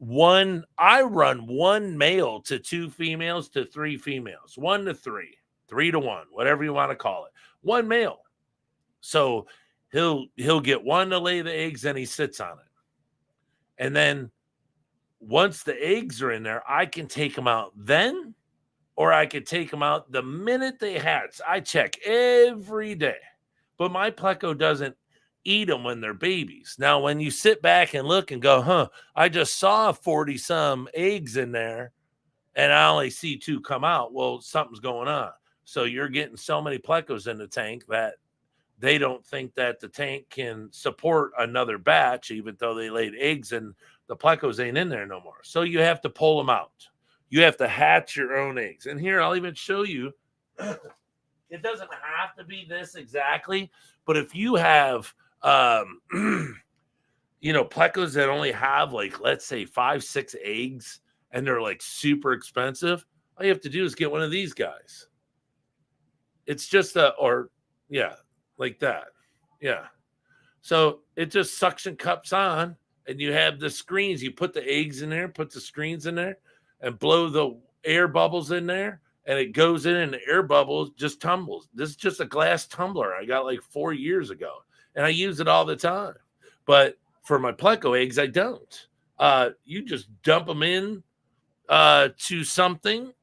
I run one male to 2 females to 3 females, 1 to 3, 3 to 1, whatever you want to call it. One male. So he'll get one to lay the eggs and he sits on it. And then once the eggs are in there, I can take them out then, or I could take them out the minute they hatch. I check every day, but my pleco doesn't eat them when they're babies. Now, when you sit back and look and go, I just saw 40 some eggs in there and I only see 2 come out. Well, something's going on. So you're getting so many plecos in the tank that they don't think that the tank can support another batch, even though they laid eggs and the plecos ain't in there no more. So you have to pull them out. You have to hatch your own eggs. And here, I'll even show you. It doesn't have to be this exactly, but if you have, plecos that only have like, let's say 5, 6 eggs and they're like super expensive, all you have to do is get one of these guys. It's just like that. Yeah. So it just suction cups on, and you have the screens. You put the eggs in there, put the screens in there, and blow the air bubbles in there, and it goes in, and the air bubbles just tumbles. This is just a glass tumbler I got like 4 years ago, and I use it all the time. But for my pleco eggs, I don't. You just dump them in to something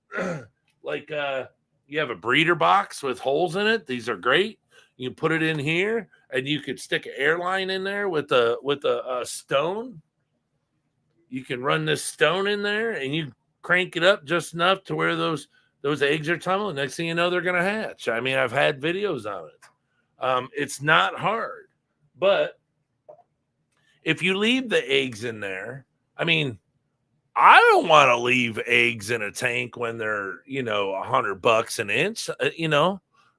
like you have a breeder box with holes in it. These are great. You put it in here, and you could stick an airline in there with a stone. You can run this stone in there, and you crank it up just enough to where those eggs are tumbling. Next thing you know, they're going to hatch. I mean, I've had videos on it. It's not hard, but if you leave the eggs in there, I mean, I don't want to leave eggs in a tank when they're, $100 an inch.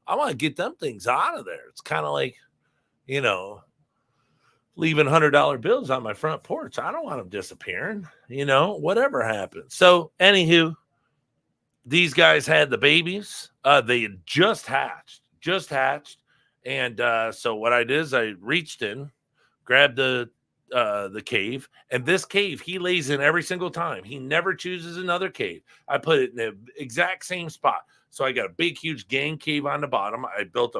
I want to get them things out of there. It's kind of like, leaving $100 bills on my front porch. I don't want them disappearing, whatever happens. So, anywho, these guys had the babies. They had just hatched. And so what I did is I reached in, grabbed the cave, and this cave he lays in every single time. He never chooses another cave. I put it in the exact same spot. So I got a big, huge gang cave on the bottom. I built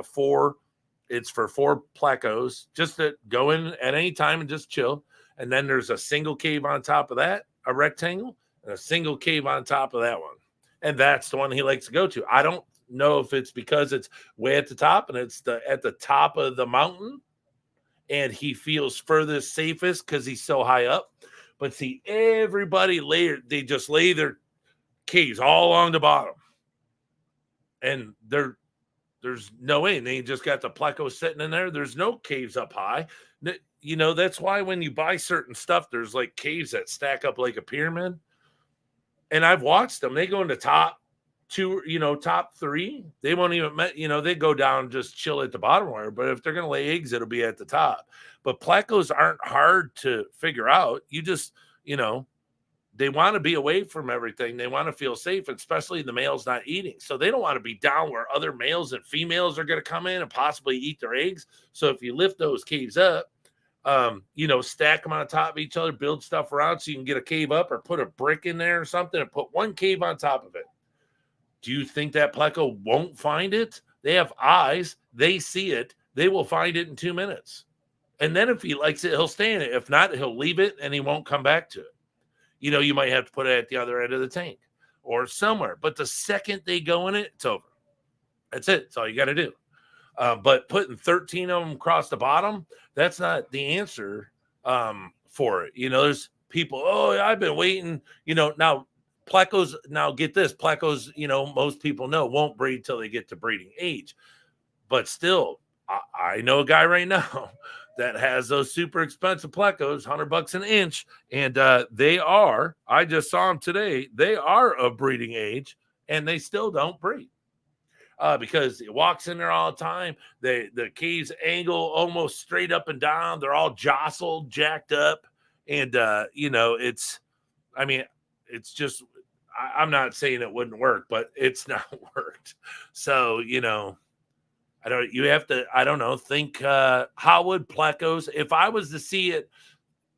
it's for 4 plecos, just to go in at any time and just chill. And then there's a single cave on top of that, a rectangle, and a single cave on top of that one. And that's the one he likes to go to. I don't know if it's because it's way at the top and it's at the top of the mountain, and he feels furthest safest because he's so high up. But see, everybody they just lay their caves all along the bottom. And there's no way. And they just got the pleco sitting in there. There's no caves up high. That's why when you buy certain stuff, there's like caves that stack up like a pyramid. And I've watched them. They go in the top 2, top 3. They won't even, they go down and just chill at the bottom wire. But if they're going to lay eggs, it'll be at the top. But plecos aren't hard to figure out. You just, they want to be away from everything. They want to feel safe, especially the males not eating. So they don't want to be down where other males and females are going to come in and possibly eat their eggs. So if you lift those caves up, stack them on top of each other, build stuff around so you can get a cave up, or put a brick in there or something and put one cave on top of it. Do you think that pleco won't find it? They have eyes. They see it. They will find it in 2 minutes. And then if he likes it, he'll stay in it. If not, he'll leave it and he won't come back to it. You might have to put it at the other end of the tank or somewhere. But the second they go in it, it's over. That's it. That's all you got to do. But putting 13 of them across the bottom, that's not the answer for it. There's people, I've been waiting. Now plecos, now get this, plecos, most people know won't breed till they get to breeding age. But still, I know a guy right now that has those super expensive plecos, $100 an inch, and I just saw them today, they are of breeding age, and they still don't breed. Because it walks in there all the time. The caves angle almost straight up and down. They're all jostled, jacked up. And, it's just, I'm not saying it wouldn't work, but it's not worked. So, think how would plecos, if I was to see it,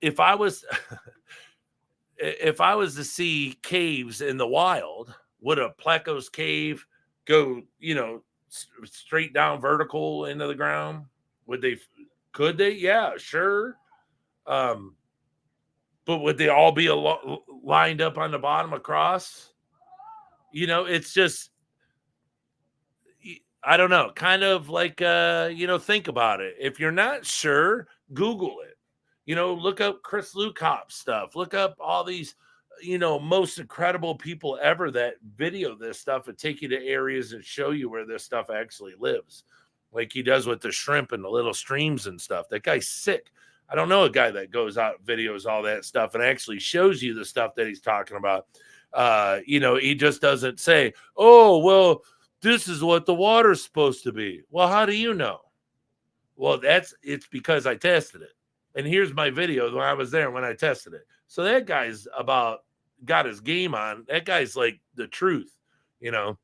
if I was to see caves in the wild, would a pleco's cave go, straight down vertical into the ground? Could they? Yeah, sure. But would they all be lined up on the bottom across? It's just, I don't know, kind of like, think about it. If you're not sure, Google it. Look up Chris Lukop stuff. Look up all these, most incredible people ever that video this stuff and take you to areas and show you where this stuff actually lives. Like he does with the shrimp and the little streams and stuff. That guy's sick. I don't know a guy that goes out, videos all that stuff and actually shows you the stuff that he's talking about. He just doesn't say, oh, well, this is what the water's supposed to be. Well, how do you know? Well, it's because I tested it. And here's my video when I was there when I tested it. So that guy's got his game on. That guy's like the truth, you know.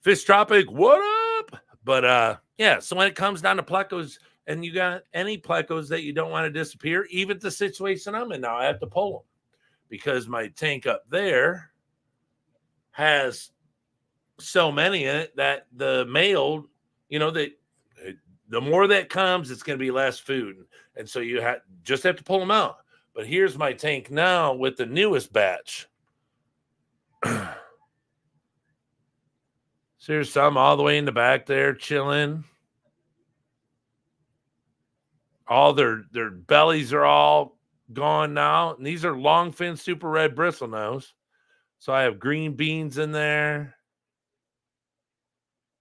Fish Tropic, what up? But yeah, so when it comes down to plecos, and you got any plecos that you don't want to disappear, even the situation I'm in now, I have to pull them because my tank up there has so many in it that the male, the more that comes, it's going to be less food. And so you just have to pull them out. But here's my tank now with the newest batch. So here's some all the way in the back there chilling. All their bellies are all gone now. And these are longfin super red bristlenose. So I have green beans in there.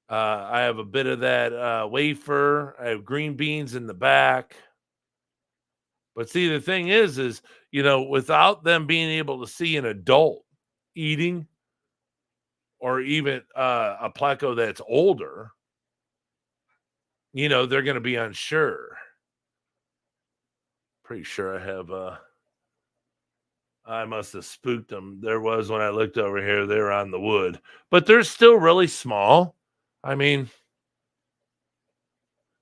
I have a bit of that wafer. I have green beans in the back. But see, the thing is, without them being able to see an adult eating or even a pleco that's older, they're going to be unsure. Pretty sure I have I must have spooked them. There was when I looked over here, they were on the wood, but they're still really small. I mean,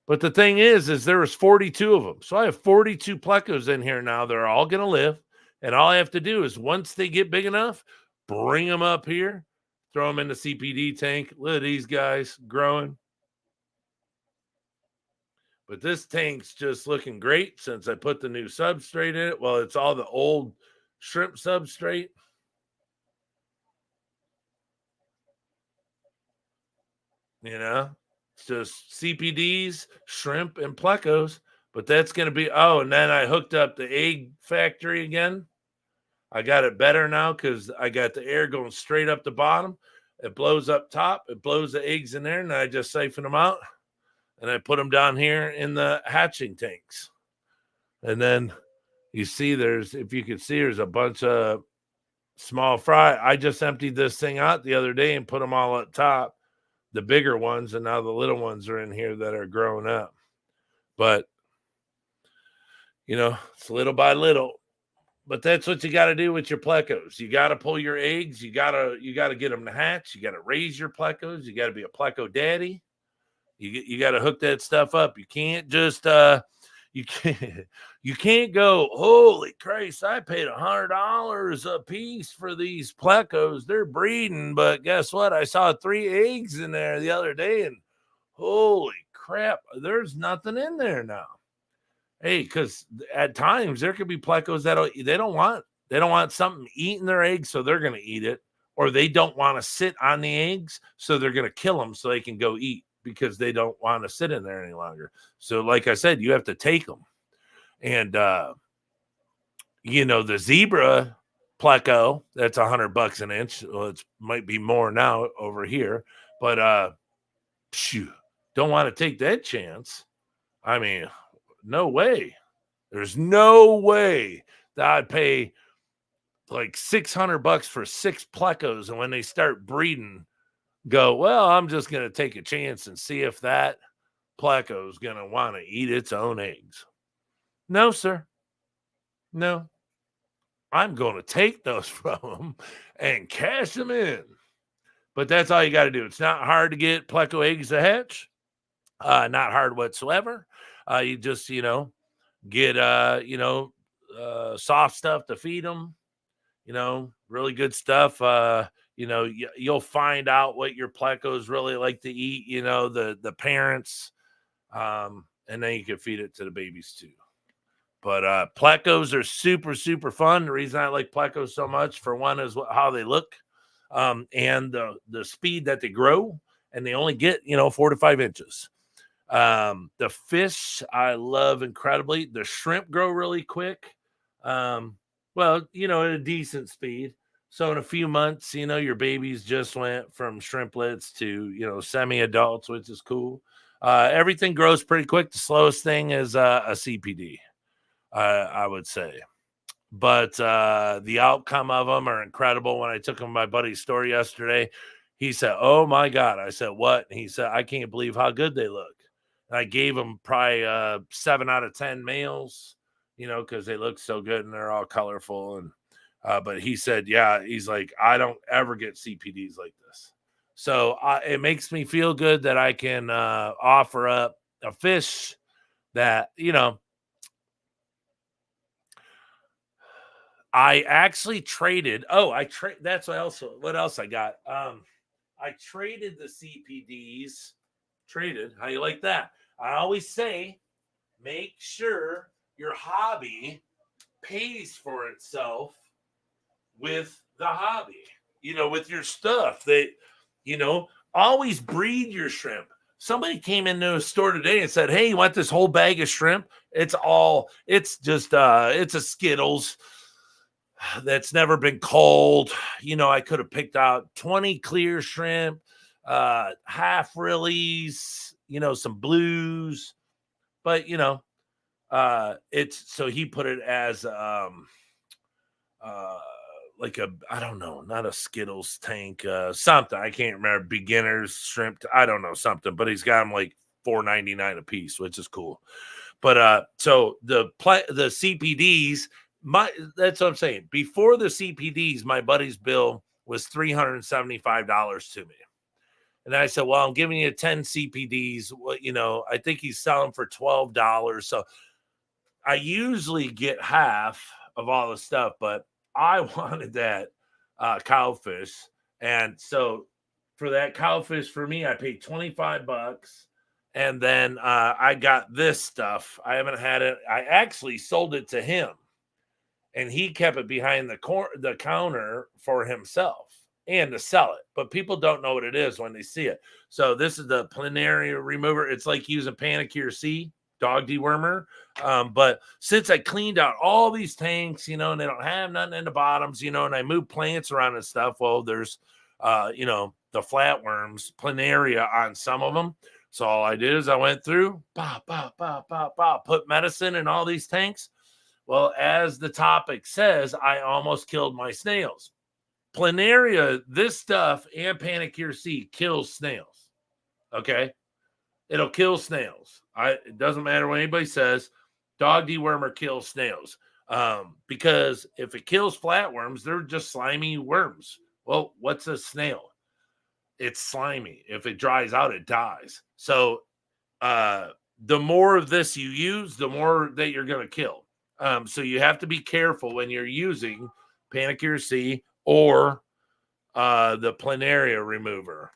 but the thing is there was 42 of them. So I have 42 plecos in here now. They're all going to live. And all I have to do is once they get big enough, bring them up here, throw them in the CPD tank. Look at these guys growing. But this tank's just looking great since I put the new substrate in it. Well, it's all the old shrimp substrate. It's just CPDs, shrimp, and plecos. But that's going to be, and then I hooked up the egg factory again. I got it better now because I got the air going straight up the bottom. It blows up top. It blows the eggs in there, and I just siphon them out. And I put them down here in the hatching tanks. And then you see if you can see, there's a bunch of small fry. I just emptied this thing out the other day and put them all up top, the bigger ones, and now the little ones are in here that are growing up. But, it's little by little. But that's what you got to do with your plecos. You got to pull your eggs. You got to get them to hatch. You got to raise your plecos. You got to be a pleco daddy. You got to hook that stuff up. You can't just you can't go, holy Christ, I paid $100 a piece for these plecos. They're breeding, but guess what? I saw 3 eggs in there the other day, and holy crap, there's nothing in there now. Hey, because at times there could be plecos that they don't want something eating their eggs, so they're going to eat it, or they don't want to sit on the eggs, so they're going to kill them so they can go eat because they don't want to sit in there any longer. So, like I said, you have to take them, and the zebra pleco that's $100 an inch. Well, it might be more now over here, but don't want to take that chance. I mean, no way. There's no way that I'd pay like $600 for 6 plecos, and when they start breeding, go, well, I'm just going to take a chance and see if that pleco is going to want to eat its own eggs. No, sir. No. I'm going to take those from them and cash them in. But that's all you got to do. It's not hard to get pleco eggs to hatch. Not hard whatsoever. You just, get, soft stuff to feed them, really good stuff. You'll find out what your plecos really like to eat, the parents, and then you can feed it to the babies too. But plecos are super, super fun. The reason I like plecos so much, for one, is how they look, and the speed that they grow, and they only get 4 to 5 inches. The fish I love incredibly. The shrimp grow really quick. At a decent speed. So in a few months, your babies just went from shrimplets to, semi-adults, which is cool. Everything grows pretty quick. The slowest thing is a CPD, I would say. but the outcome of them are incredible. When I took them to my buddy's store yesterday, he said, "Oh my God." I said, "What?" And he said, "I can't believe how good they look." And I gave him probably 7 out of 10 males, because they look so good and they're all colorful. And but he said, yeah, he's like, I don't ever get CPDs like this. So it makes me feel good that I can offer up a fish that, I actually traded. Oh, that's what else I got. I traded the CPDs. Traded. How you like that? I always say, make sure your hobby pays for itself with the hobby. With your stuff. Always breed your shrimp. Somebody came into a store today and said, "Hey, you want this whole bag of shrimp?" It's just it's a Skittles that's never been cold. I could have picked out 20 clear shrimp, half rillies, some blues, but it's so he put it as uh like I don't know, not a Skittles tank, something. I can't remember, beginners shrimp, I don't know, something, but he's got them like $4.99 a piece, which is cool. But so the CPDs, that's what I'm saying. Before the CPDs, my buddy's bill was $375 to me. And I said, "Well, I'm giving you 10 CPDs. Well, I think he's selling for $12." So I usually get half of all the stuff, but I wanted that cowfish. And so for that cowfish, for me, I paid $25. And then I got this stuff. I haven't had it. I actually sold it to him, and he kept it behind the counter for himself and to sell it. But people don't know what it is when they see it. So this is the planaria remover. It's like using Panicure C dog dewormer. But since I cleaned out all these tanks, and they don't have nothing in the bottoms, and I move plants around and stuff. Well, there's, the flatworms, planaria on some of them. So all I did is I went through, put medicine in all these tanks. Well, as the topic says, I almost killed my snails. Planaria, this stuff, and Panicure C kills snails. Okay? It'll kill snails. It doesn't matter what anybody says. Dog dewormer kills snails. Because if it kills flatworms, they're just slimy worms. Well, what's a snail? It's slimy. If it dries out, it dies. So the more of this you use, the more that you're going to kill. So you have to be careful when you're using Panicure C or the planaria remover.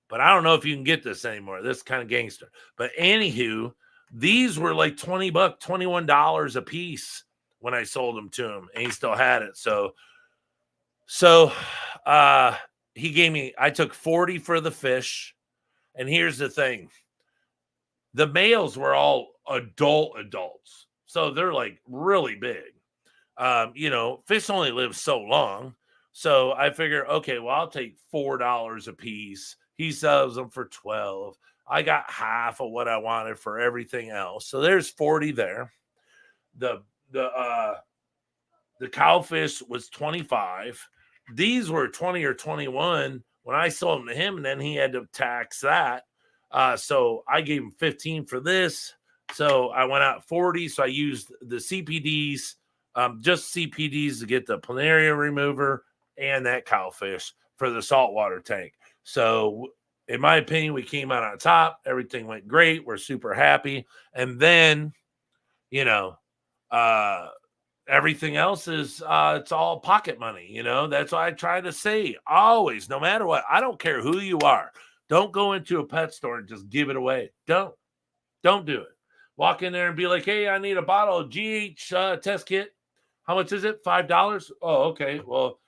But I don't know if you can get this anymore. This is kind of gangster. But anywho, these were like $20, $21 a piece when I sold them to him, and he still had it. So he gave me, I took 40 for the fish. And here's the thing. The males were all adults. So they're like really big. Fish only live so long. So I figure, okay, well, I'll take $4 a piece. He sells them for 12. I got half of what I wanted for everything else. So there's 40 there. The cowfish was 25. These were 20 or 21 when I sold them to him, and then he had to tax that. So I gave him 15 for this. So I went out 40. So I used the CPDs, just CPDs to get the planaria remover and that cowfish for the saltwater tank. So in my opinion, we came out on top. Everything went great. We're super happy. And then, everything else is it's all pocket money. That's why I try to say always, no matter what, I don't care who you are, don't go into a pet store and just give it away. Don't do it. Walk in there and be like, "Hey, I need a bottle of GH test kit. How much is it? $5? Oh, okay. Well,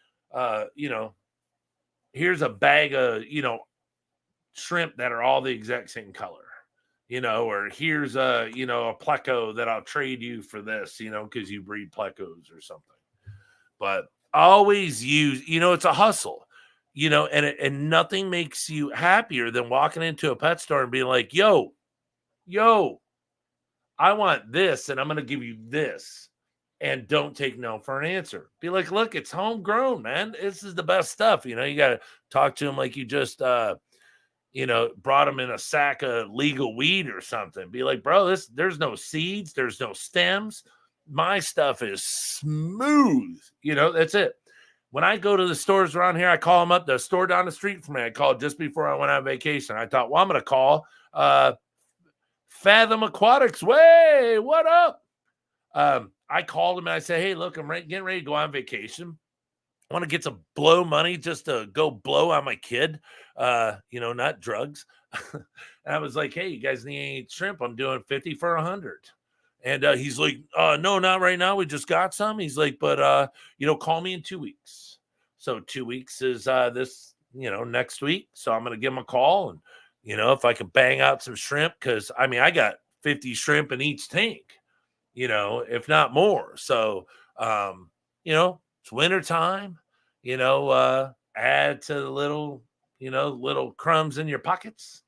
here's a bag of shrimp that are all the exact same color, or here's a pleco that I'll trade you for this, because you breed plecos or something." But always use, it's a hustle, and nothing makes you happier than walking into a pet store and being like, yo, I want this, and I'm going to give you this. and don't take no for an answer. Be like, look, it's homegrown, man. This is the best stuff. You know, you got to talk to them like you just, brought them in a sack of legal weed or something. Be like, bro, there's no seeds, there's no stems. My stuff is smooth. That's it. When I go to the stores around here, I call them up. The store down the street from me, I called just before I went on vacation. I thought, well, I'm going to call Fathom Aquatics. Way, what up? I called him and I said, hey, look, I'm getting ready to go on vacation. I want to get some blow money just to go blow on my kid, not drugs. And I was like, hey, you guys need any shrimp? I'm doing 50 for 100. And he's like, no, not right now. We just got some. He's like, but, call me in 2 weeks. So 2 weeks is this, next week. So I'm going to give him a call. And, if I can bang out some shrimp, because, I got 50 shrimp in each tank, if not more. So, it's winter time, add to the little crumbs in your pockets,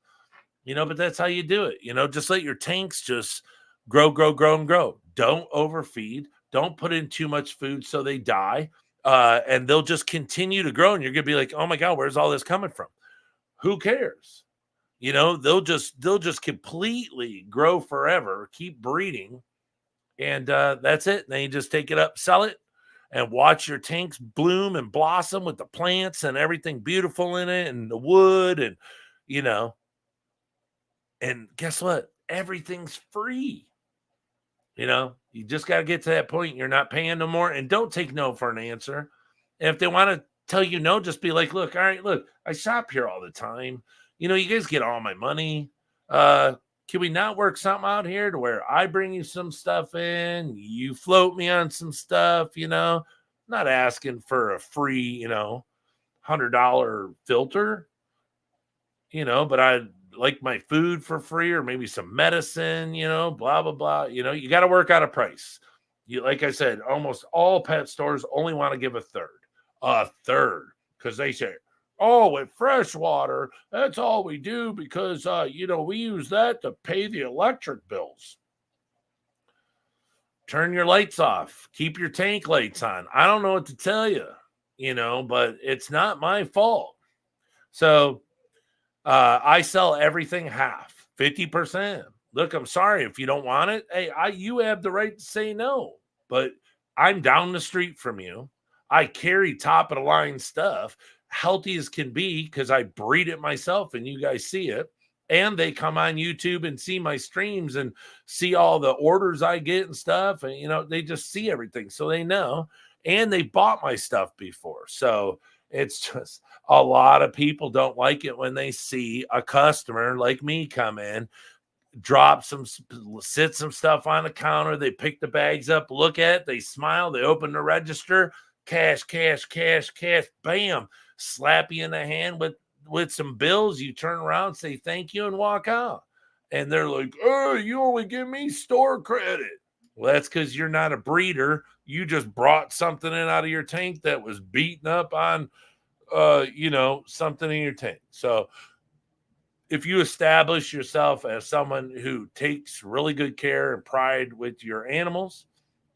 but that's how you do it. Just let your tanks just grow, and grow. Don't overfeed. Don't put in too much food so they die. And they'll just continue to grow. And you're going to be like, oh my God, where's all this coming from? Who cares? They'll just completely grow forever, keep breeding. And that's it. And then you just take it up, sell it, and watch your tanks bloom and blossom with the plants and everything beautiful in it and the wood and, and guess what? Everything's free. You just got to get to that point. You're not paying no more, and don't take no for an answer. And if they want to tell you no, just be like, look, all right, look, I shop here all the time. You guys get all my money. Can we not work something out here to where I bring you some stuff in, you float me on some stuff, not asking for a free, $100 filter, but I'd like my food for free or maybe some medicine, blah, blah, blah. You got to work out a price. Like I said, almost all pet stores only want to give a third, because they say, oh, with fresh water, that's all we do because, we use that to pay the electric bills. Turn your lights off. Keep your tank lights on. I don't know what to tell you, but it's not my fault. So I sell everything half, 50%. Look, I'm sorry if you don't want it. Hey, you have the right to say no, but I'm down the street from you. I carry top of the line stuff, healthy as can be, because I breed it myself and you guys see it. And they come on YouTube and see my streams and see all the orders I get and stuff. And, they just see everything. So they know. And they bought my stuff before. So it's just a lot of people don't like it when they see a customer like me come in, sit some stuff on the counter. They pick the bags up, look at it. They smile. They open the register. Cash, bam, slap you in the hand with some bills. You turn around, say thank you, and walk out. And they're like, oh, you only give me store credit. Well, that's because you're not a breeder. You just brought something in out of your tank that was beaten up on, something in your tank. So if you establish yourself as someone who takes really good care and pride with your animals,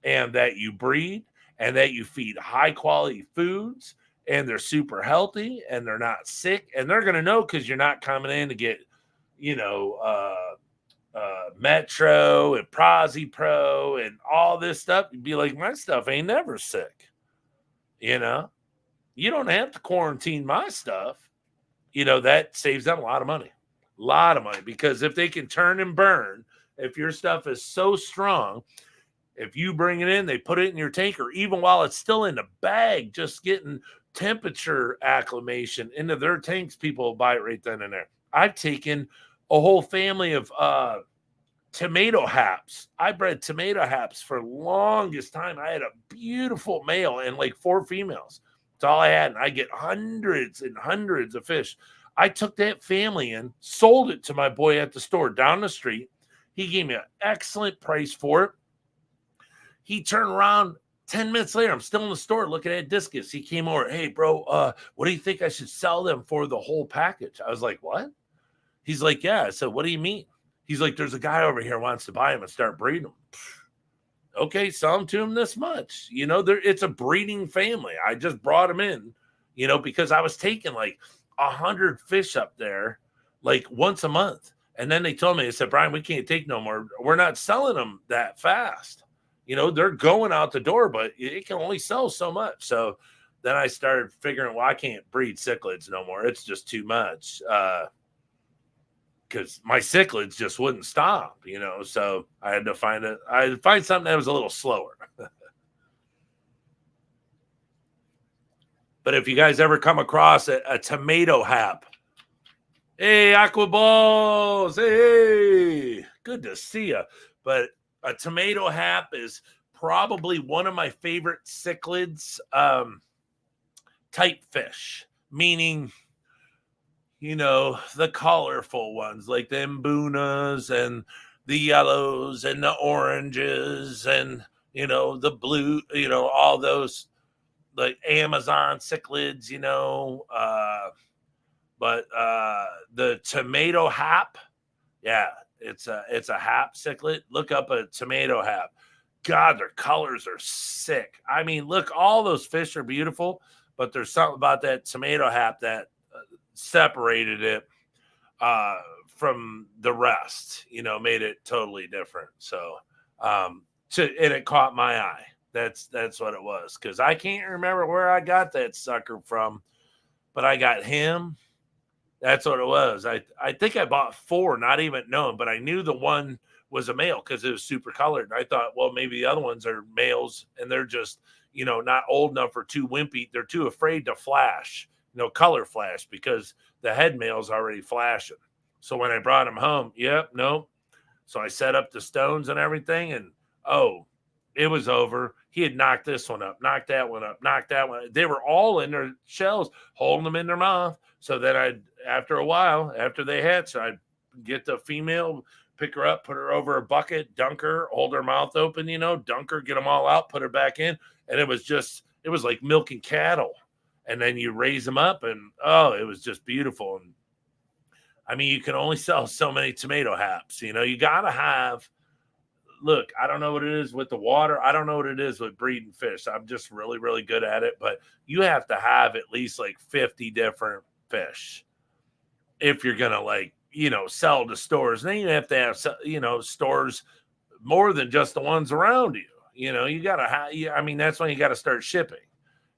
and that you breed, and that you feed high quality foods, and they're super healthy and they're not sick, and they're going to know because you're not coming in to get, Metro and Prozi Pro and all this stuff. You'd be like, my stuff ain't never sick. You don't have to quarantine my stuff. That saves them a lot of money, because if they can turn and burn, if your stuff is so strong, if you bring it in, they put it in your tank, or even while it's still in the bag, just getting temperature acclimation into their tanks, people will buy it right then and there. I've taken a whole family of tomato haps. I bred tomato haps for the longest time. I had a beautiful male and like 4 females. That's all I had. And I get hundreds and hundreds of fish. I took that family in, sold it to my boy at the store down the street. He gave me an excellent price for it. He turned around 10 minutes later. I'm still in the store looking at discus. He came over. Hey, bro, what do you think I should sell them for the whole package? I was like, what? He's like, yeah. I said, what do you mean? He's like, there's a guy over here who wants to buy them and start breeding them. Okay, sell them to them this much. It's a breeding family. I just brought them in, because I was taking like 100 fish up there, like once a month. And then they told me, they said, Brian, we can't take no more. We're not selling them that fast. They're going out the door, but it can only sell so much. So then I started figuring, well, I can't breed cichlids no more. It's just too much. Because my cichlids just wouldn't stop, so I had to find something that was a little slower. But if you guys ever come across a tomato hap, hey, Aquaballs, hey, good to see you. But a tomato hap is probably one of my favorite cichlids type fish, meaning the colorful ones like the mbunas and the yellows and the oranges and, the blue, all those like Amazon cichlids, but the tomato hap, yeah, it's a hap cichlid. Look up a tomato hap. God, their colors are sick. I mean, look, all those fish are beautiful, but there's something about that tomato hap that separated it from the rest, made it totally different. So, and it caught my eye. That's what it was. Cause I can't remember where I got that sucker from, but I got him. That's what it was. I think I bought 4, not even knowing, but I knew the one was a male because it was super colored. And I thought, well, maybe the other ones are males and they're just, not old enough or too wimpy. They're too afraid to flash. Color flash because the head male's already flashing. So when I brought him home, nope. So I set up the stones and everything, and it was over. He had knocked this one up, knocked that one up, knocked that one. They were all in their shells, holding them in their mouth. So then after a while, after they hatch, I'd get the female, pick her up, put her over a bucket, dunk her, hold her mouth open, dunk her, get them all out, put her back in. And it was like milking cattle. And then you raise them up and, it was just beautiful. And I mean, you can only sell so many tomato haps. You got to have, look, I don't know what it is with the water. I don't know what it is with breeding fish. I'm just really, really good at it. But you have to have at least like 50 different fish if you're going to sell to stores. And then you have to have, stores more than just the ones around you. You got to have, I mean, that's when you got to start shipping.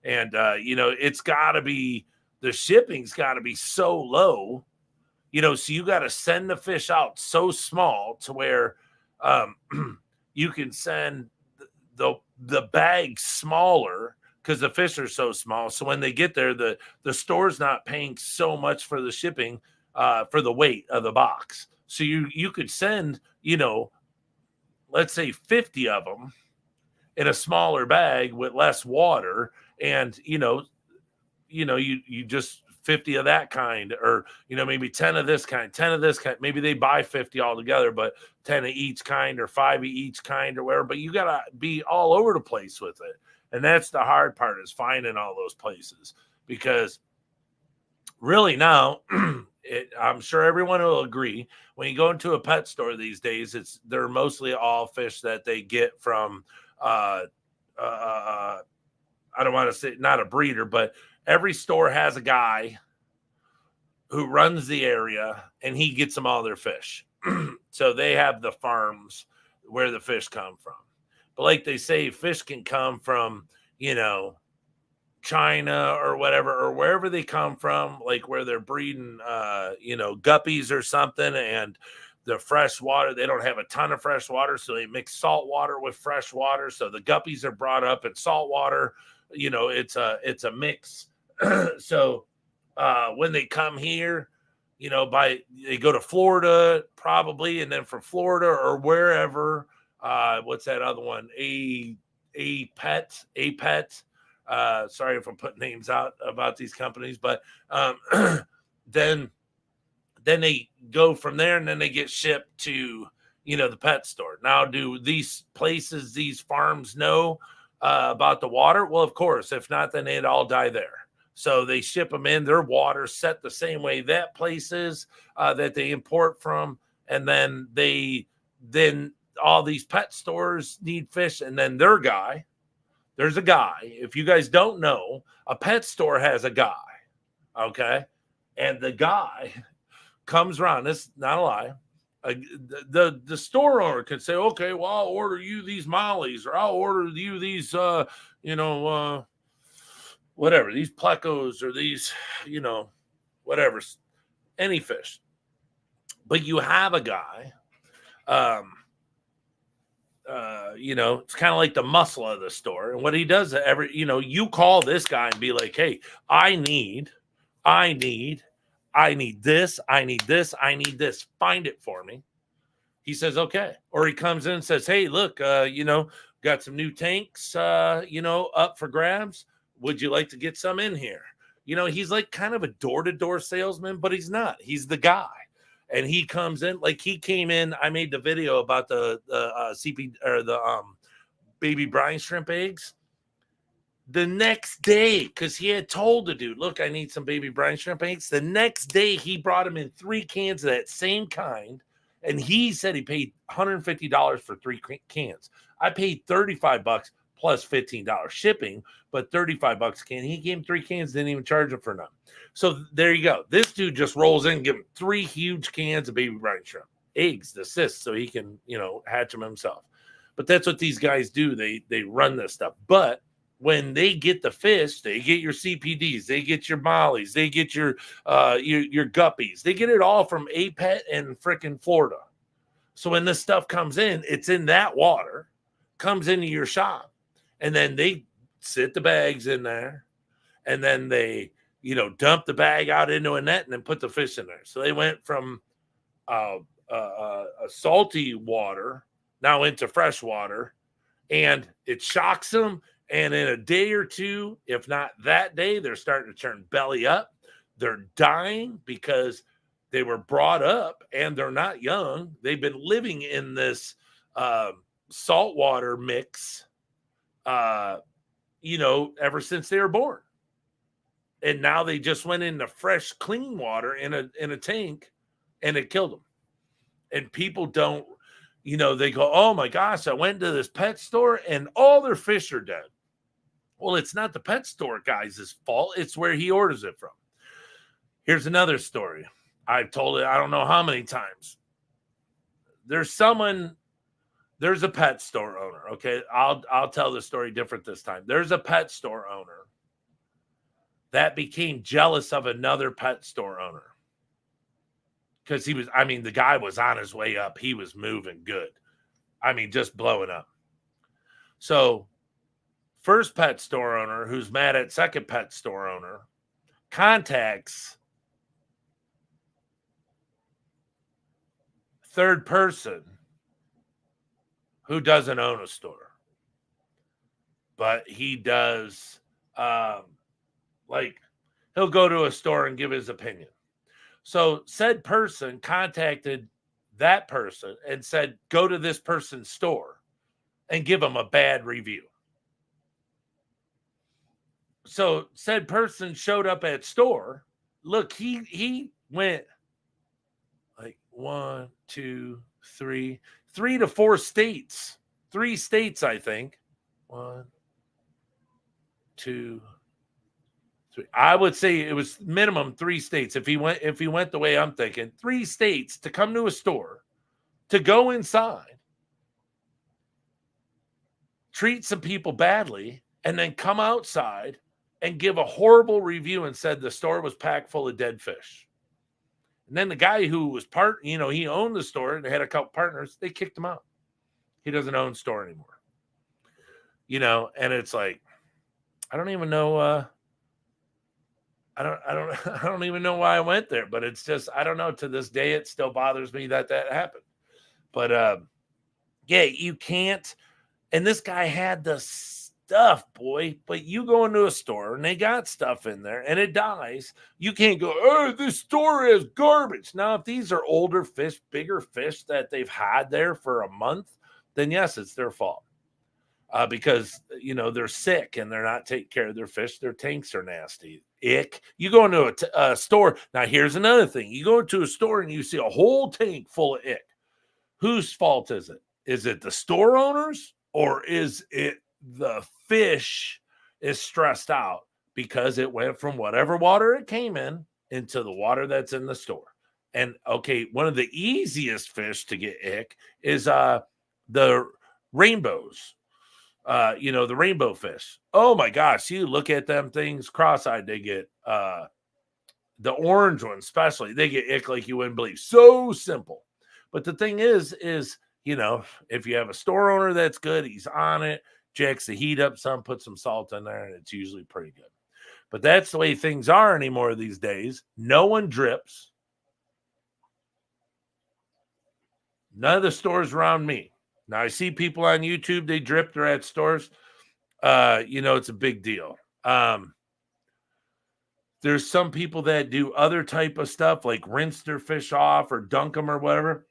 And, it's got to be, the shipping's got to be so low, so you got to send the fish out so small to where you can send the bag smaller because the fish are so small. So when they get there, the store's not paying so much for the shipping for the weight of the box. So you could send, let's say 50 of them in a smaller bag with less water. And, you just 50 of that kind, or, maybe 10 of this kind, 10 of this kind. Maybe they buy 50 altogether, but 10 of each kind or 5 of each kind or whatever. But you got to be all over the place with it. And that's the hard part, is finding all those places, because really now, I'm sure everyone will agree, when you go into a pet store these days, they're mostly all fish that they get from, I don't want to say not a breeder, but every store has a guy who runs the area and he gets them all their fish. So they have the farms where the fish come from. But like they say, fish can come from, China or whatever, or wherever they come from, like where they're breeding, guppies or something. And the fresh water, they don't have a ton of fresh water. So they mix salt water with fresh water. So the guppies are brought up in salt water. It's a mix. So when they come here, they go to Florida probably, and then from Florida or wherever, what's that other one? A pet. Sorry if I'm putting names out about these companies, but then they go from there, and then they get shipped to, the pet store. Now, do these places, these farms know about the water? Well, of course. If not, then they'd all die there. So they ship them in. Their water set the same way that place is that they import from, and then all these pet stores need fish, and then there's a guy. If you guys don't know, a pet store has a guy, okay, and the guy comes around. This is not a lie. The store owner could say, okay, well, I'll order you these mollies, or I'll order you these whatever, these plecos, or these, whatever, any fish. But you have a guy, it's kind of like the muscle of the store. And what he does you call this guy and be like, hey, I need this, I need this. Find it for me. He says, okay. Or he comes in and says, hey, look, got some new tanks, up for grabs. Would you like to get some in here? He's like kind of a door-to-door salesman, but he's not. He's the guy. And he comes in, like he came in. I made the video about the CP or the baby brine shrimp eggs. The next day, because he had told the dude, look, I need some baby brine shrimp eggs. The next day, he brought him in 3 cans of that same kind. And he said he paid $150 for 3 cans. I paid $35 plus $15 shipping, but $35 a can. He gave him 3 cans, didn't even charge him for none. So there you go. This dude just rolls in, give him 3 huge cans of baby brine shrimp eggs, the cysts, so he can, hatch them himself. But that's what these guys do. They run this stuff. But when they get the fish, they get your CPDs, they get your mollies, they get your guppies. They get it all from APET and frickin' Florida. So when this stuff comes in, it's in that water, comes into your shop, and then they sit the bags in there, and then they, dump the bag out into a net and then put the fish in there. So they went from a salty water now into fresh water, and it shocks them. And in a day or two, if not that day, they're starting to turn belly up. They're dying because they were brought up and they're not young. They've been living in this saltwater mix, ever since they were born. And now they just went into fresh, clean water in a tank, and it killed them. And people don't, they go, oh my gosh, I went to this pet store and all their fish are dead. Well, it's not the pet store guy's fault. It's where he orders it from. Here's another story. I've told it, I don't know how many times. There's a pet store owner. Okay. I'll tell the story different this time. There's a pet store owner that became jealous of another pet store owner. Because the guy was on his way up. He was moving good. Just blowing up. So, first pet store owner who's mad at second pet store owner contacts third person who doesn't own a store, but he does, he'll go to a store and give his opinion. So said person contacted that person and said, go to this person's store and give them a bad review. So said person showed up at store. Look, he went like 1, 2, 3 to 4 states. 3 states, I think. 1, 2, 3. I would say it was minimum 3 states. If he went the way I'm thinking, 3 states to come to a store, to go inside, treat some people badly, and then come outside and give a horrible review and said the store was packed full of dead fish. And then the guy who was he owned the store and had a couple partners, they kicked him out. He doesn't own the store anymore. And it's like, I don't even know. I don't even know why I went there, but it's just, I don't know. To this day, it still bothers me that happened. But yeah, you can't. And this guy had the stuff, boy, but you go into a store and they got stuff in there and it dies. You can't go, oh, this store is garbage. Now, if these are older fish, bigger fish that they've had there for a month, then yes, it's their fault. Because, they're sick and they're not taking care of their fish. Their tanks are nasty. Ick. You go into a store. Now, here's another thing. You go into a store and you see a whole tank full of ick. Whose fault is it? Is it the store owners, or is it the fish is stressed out because it went from whatever water it came in into the water that's in the store? And okay, one of the easiest fish to get ick is the rainbows. The rainbow fish. Oh my gosh, you look at them things cross-eyed, they get the orange ones, especially, they get ick like you wouldn't believe. So simple. But the thing is, if you have a store owner that's good, he's on it, jacks the heat up some, put some salt in there, and it's usually pretty good. But that's the way things are anymore these days. No one drips. None of the stores around me. Now, I see people on YouTube, they drip, they're at stores. It's a big deal. There's some people that do other type of stuff, like rinse their fish off or dunk them or whatever,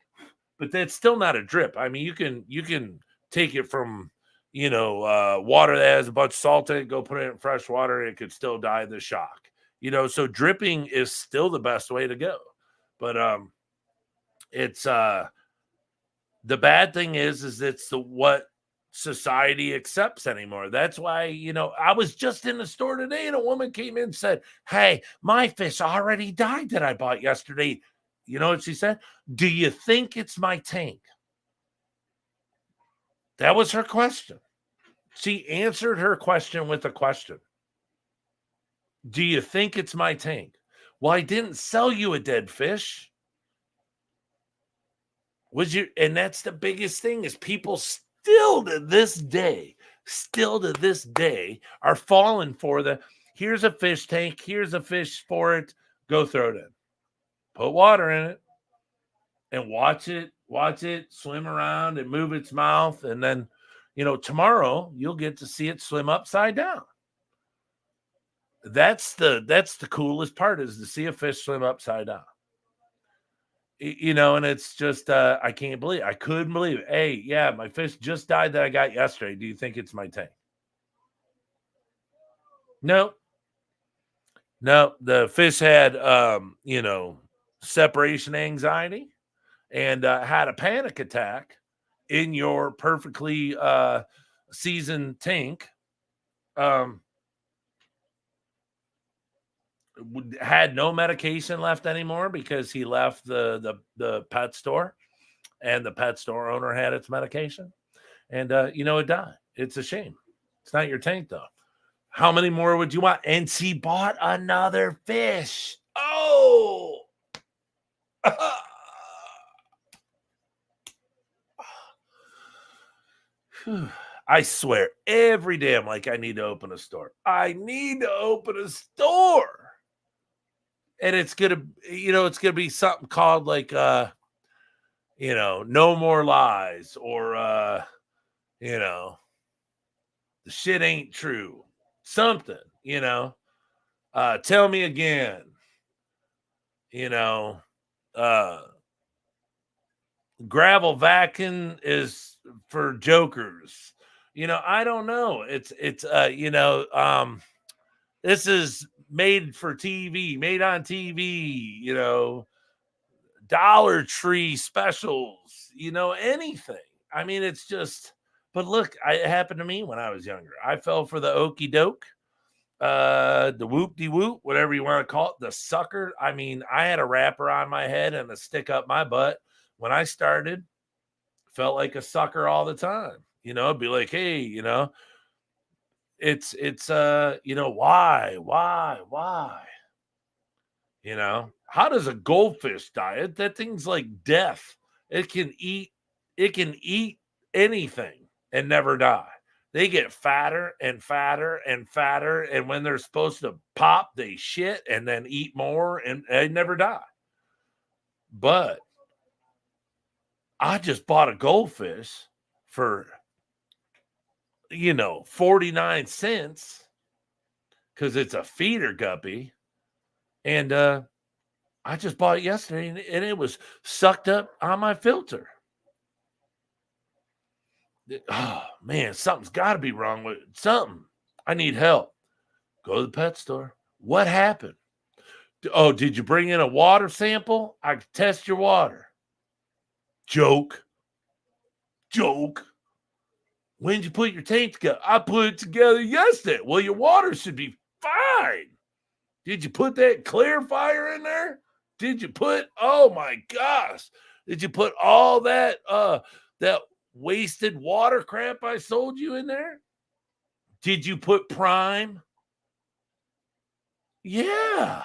but that's still not a drip. I mean, you can take it from, water that has a bunch of salt in it, go put it in fresh water, and it could still die of the shock. So dripping is still the best way to go. But it's the bad thing is it's what society accepts anymore. That's why, I was just in the store today and a woman came in and said, "Hey, my fish already died that I bought yesterday." You know what she said? "Do you think it's my tank?" That was her question. She answered her question with a question. "Do you think it's my tank?" Well, I didn't sell you a dead fish. And that's the biggest thing is people still to this day are falling for here's a fish tank, here's a fish for it, go throw it in. Put water in it and watch it swim around and move its mouth. And then, tomorrow you'll get to see it swim upside down. That's the coolest part, is to see a fish swim upside down. And it's just, I couldn't believe it. Hey, yeah, my fish just died that I got yesterday. Do you think it's my tank? No, the fish had, separation anxiety and had a panic attack in your perfectly seasoned tank. Had no medication left anymore because he left the pet store, and the pet store owner had its medication, and it died. It's a shame. It's not your tank though. How many more would you want? And she bought another fish. Oh. I swear, every day I'm like, I need to open a store. I need to open a store. And it's gonna be something called like no more lies, or the shit ain't true. Something, tell me again. Gravel vacuum is for jokers. I don't know. It's this is made for TV, made on TV, Dollar Tree specials, anything. I mean, it's just, but look, it happened to me when I was younger. I fell for the okey doke, the whoop-de-whoop, whatever you want to call it, the sucker. I mean, I had a wrapper on my head and a stick up my butt. When I started, felt like a sucker all the time. It'd be like, hey, it's why? How does a goldfish die? That thing's like death. It can eat anything and never die. They get fatter and fatter and fatter, and when they're supposed to pop, they shit and then eat more, and they never die. But I just bought a goldfish for 49 cents because it's a feeder guppy. And I just bought it yesterday, and it was sucked up on my filter. Oh, man, something's got to be wrong with it. Something. I need help. Go to the pet store. What happened? Oh, did you bring in a water sample? I can test your water. Joke. Joke. When did you put your tank together? I put it together yesterday. Well, your water should be fine. Did you put that clarifier in there? Did you put, oh my gosh, did you put all that that wasted water crap I sold you in there? Did you put prime? Yeah.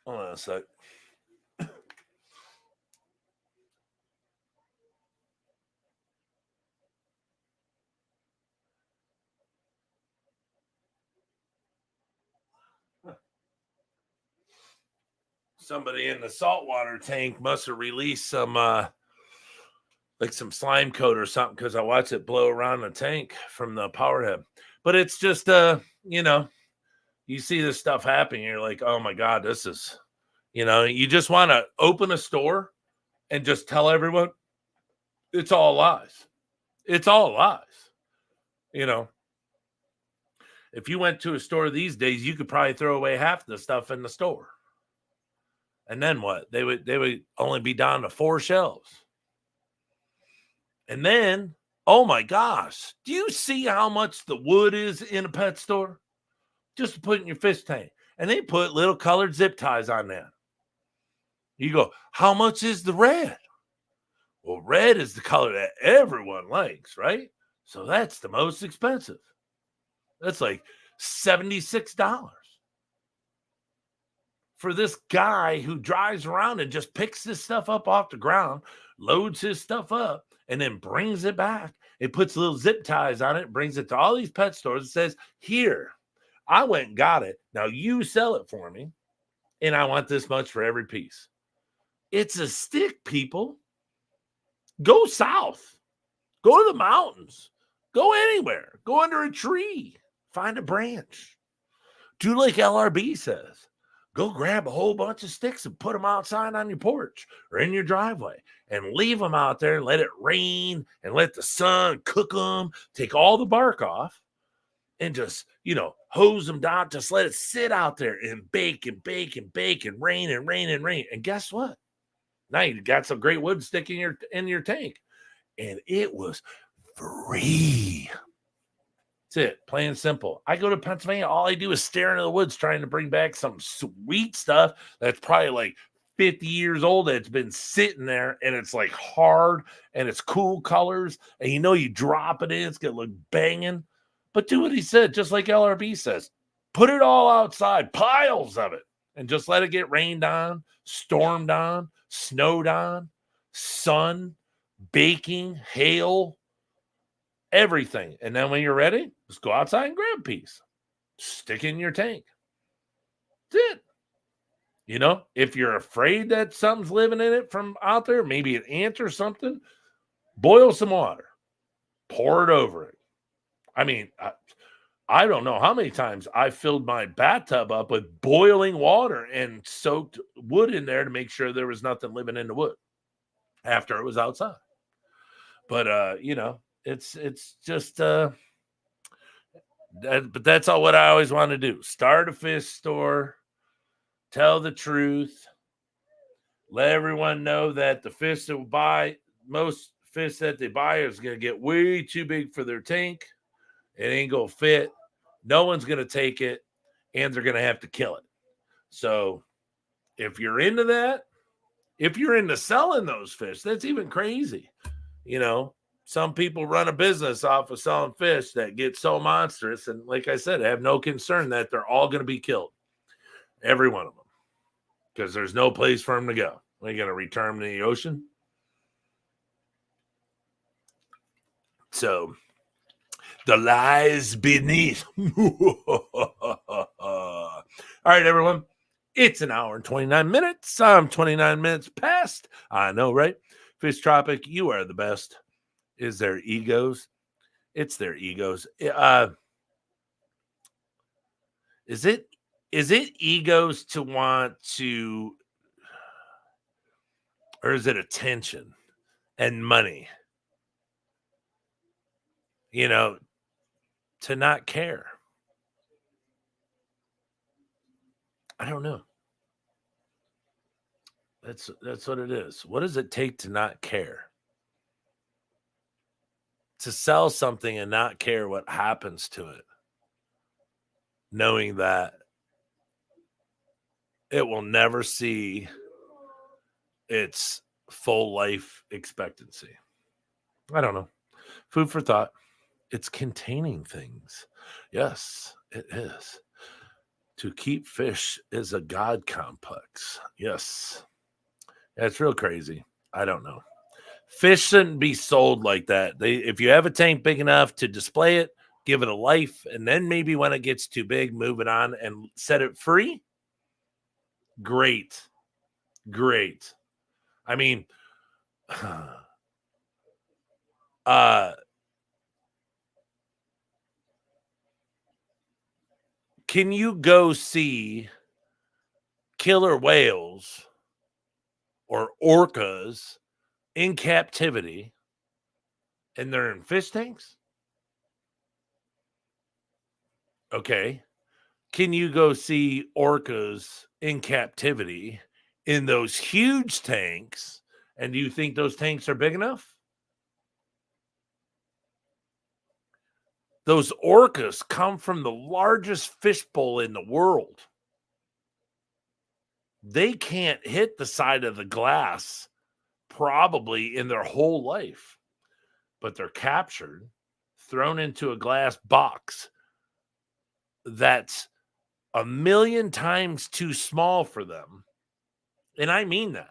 Hold on a sec. Somebody in the saltwater tank must have released some like some slime coat or something, because I watched it blow around the tank from the power head. But it's just you know, you see this stuff happening, you're like, oh my God, this is, you just want to open a store and just tell everyone it's all lies. It's all lies. You know, if you went to a store these days, you could probably throw away half the stuff in the store. And then what? They would only be down to 4 shelves. And then, oh my gosh, do you see how much the wood is in a pet store? Just to put in your fish tank. And they put little colored zip ties on that. You go, how much is the red? Well, red is the color that everyone likes, right? So that's the most expensive. That's like $76 for this guy who drives around and just picks this stuff up off the ground, loads his stuff up, and then brings it back. It puts little zip ties on it, brings it to all these pet stores and says, here, I went and got it. Now you sell it for me, and I want this much for every piece. It's a stick, people. Go south. Go to the mountains. Go anywhere. Go under a tree. Find a branch. Do like LRB says. Go grab a whole bunch of sticks and put them outside on your porch or in your driveway and leave them out there and let it rain and let the sun cook them. Take all the bark off and just, hose them down. Just let it sit out there and bake and bake and bake and rain and rain and rain. And guess what? Now you got some great wood stick in your tank. And it was free. That's it. Plain and simple. I go to Pennsylvania. All I do is stare into the woods trying to bring back some sweet stuff that's probably like 50 years old. That's been sitting there and it's like hard and it's cool colors. And you drop it in, it's going to look banging. But do what he said, just like LRB says. Put it all outside, piles of it, and just let it get rained on, stormed on, snowed on, sun, baking, hail, everything. And then when you're ready, just go outside and grab a piece. Stick it in your tank. That's it. If you're afraid that something's living in it from out there, maybe an ant or something, boil some water. Pour it over it. I mean, I don't know how many times I filled my bathtub up with boiling water and soaked wood in there to make sure there was nothing living in the wood after it was outside. But, it's just, but that's all what I always want to do. Start a fish store, tell the truth, let everyone know that the fish that will buy, most fish that they buy is going to get way too big for their tank. It ain't going to fit. No one's going to take it, and they're going to have to kill it. So if you're into that, if you're into selling those fish, that's even crazy. Some people run a business off of selling fish that get so monstrous. And like I said, I have no concern that they're all going to be killed. Every one of them. Because there's no place for them to go. Are you going to return them to the ocean? So, the lies beneath. All right, everyone. It's an hour and 29 minutes. I'm 29 minutes past. I know, right? Fish Tropic, you are the best. Is their egos? It's their egos. Is it egos to want to, or is it attention and money? To not care. I don't know. That's what it is. What does it take to not care? To sell something and not care what happens to it, knowing that it will never see its full life expectancy. I don't know. Food for thought. It's containing things. Yes, it is. To keep fish is a god complex. Yes. That's real crazy. I don't know. Fish shouldn't be sold like that. If you have a tank big enough to display it, give it a life, and then maybe when it gets too big, move it on and set it free. Great. Great. I mean, can you go see killer whales or orcas in captivity and they're in fish tanks? Okay. Can you go see orcas in captivity in those huge tanks? And do you think those tanks are big enough? Those orcas come from the largest fish bowl in the world. They can't hit the side of the glass probably in their whole life, but they're captured, thrown into a glass box that's a million times too small for them. And I mean that.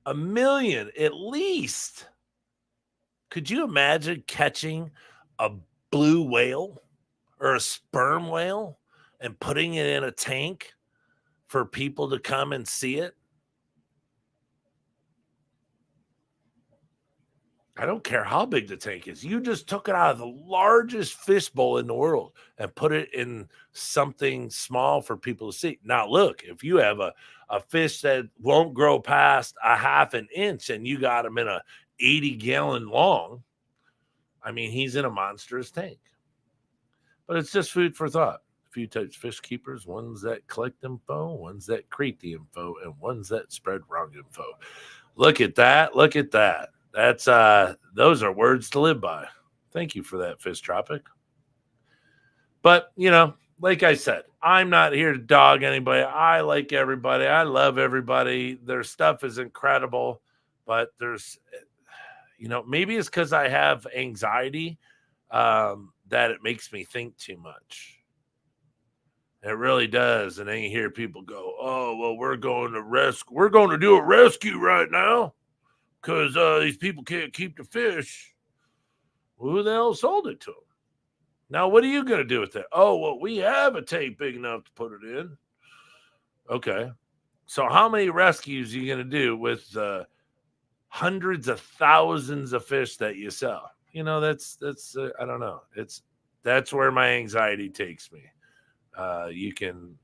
A million at least. Could you imagine catching a blue whale or a sperm whale and putting it in a tank for people to come and see it? I don't care how big the tank is. You just took it out of the largest fish bowl in the world and put it in something small for people to see. Now, look, if you have a fish that won't grow past a half an inch and you got him in a 80-gallon long, I mean, he's in a monstrous tank. But it's just food for thought. A few types of fish keepers, ones that collect info, ones that create the info, and ones that spread wrong info. Look at that. Look at that. That's those are words to live by. Thank you for that, Fish Tropic. But like I said, I'm not here to dog anybody. I like everybody. I love everybody. Their stuff is incredible, but there's maybe it's because I have anxiety that it makes me think too much. It really does. And then you hear people go, "Oh, well, we're going to do a rescue right now because these people can't keep the fish." Well, who the hell sold it to them? Now, what are you going to do with it? Oh, well, we have a tank big enough to put it in. Okay. So how many rescues are you going to do with hundreds of thousands of fish that you sell? That's I don't know. That's where my anxiety takes me. You can,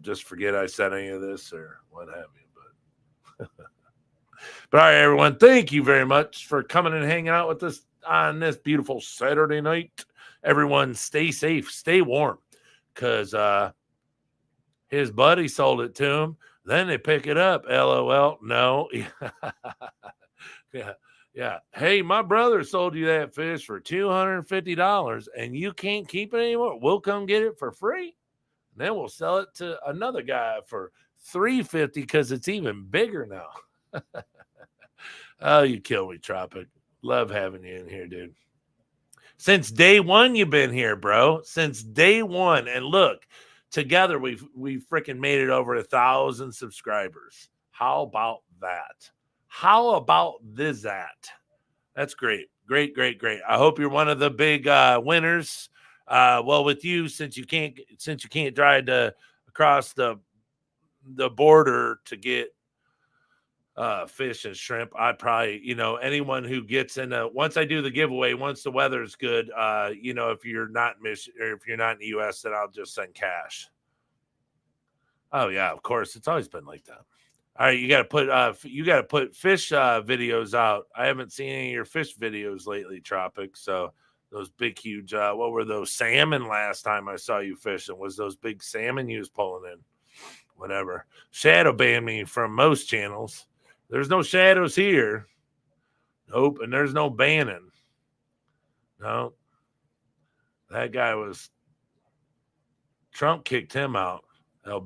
just forget I said any of this or what have you. But all right, everyone, thank you very much for coming and hanging out with us on this beautiful Saturday night. Everyone, stay safe, stay warm, because his buddy sold it to him. Then they pick it up. LOL. No. Yeah. Hey, my brother sold you that fish for $250 and you can't keep it anymore. We'll come get it for free. And then we'll sell it to another guy for $350 because it's even bigger now. Oh, you kill me, Tropic. Love having you in here, dude. Since day one, you've been here, bro. Since day one. And look, together we've freaking made it over 1,000 subscribers. How about that? How about that? That's great. Great. I hope you're one of the big winners. Well, with you, since you can't drive across the border to get fish and shrimp, I probably, anyone who gets in once I do the giveaway, once the weather's good, if you're not if you're not in the US, then I'll just send cash. Oh yeah, of course. It's always been like that. All right, you got to put fish videos out. I haven't seen any of your fish videos lately, Tropic. So those big, huge, what were those salmon last time I saw you fishing? Was those big salmon you was pulling in? whatever. Shadow ban me from most channels. There's no shadows here. Nope, and there's no banning. No, that guy was Trump kicked him out.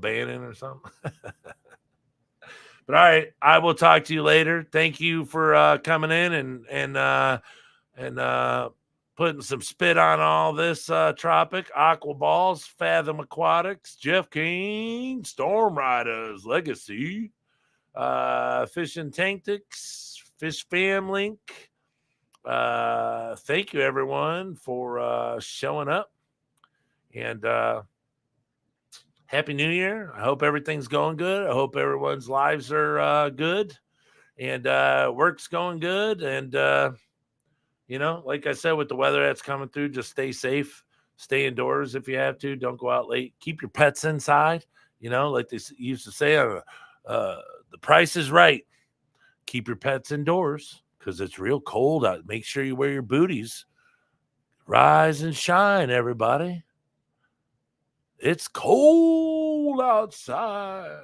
Bannon or something. But all right, I will talk to you later. Thank you for coming in and putting some spit on all this tropic. Aqua Balls, Fathom Aquatics, Jeff King, Storm Riders, Legacy, Fishing Tactics, Fish Fam Link. Thank you everyone for showing up. And Happy New Year. I hope everything's going good. I hope everyone's lives are good and work's going good. And, like I said, with the weather that's coming through, just stay safe. Stay indoors if you have to. Don't go out late. Keep your pets inside. Like they used to say, the price is right. Keep your pets indoors because it's real cold out. Make sure you wear your booties. Rise and shine, everybody. It's cold outside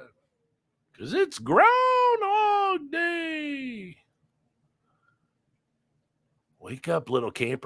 because it's Groundhog Day. Wake up, little camper.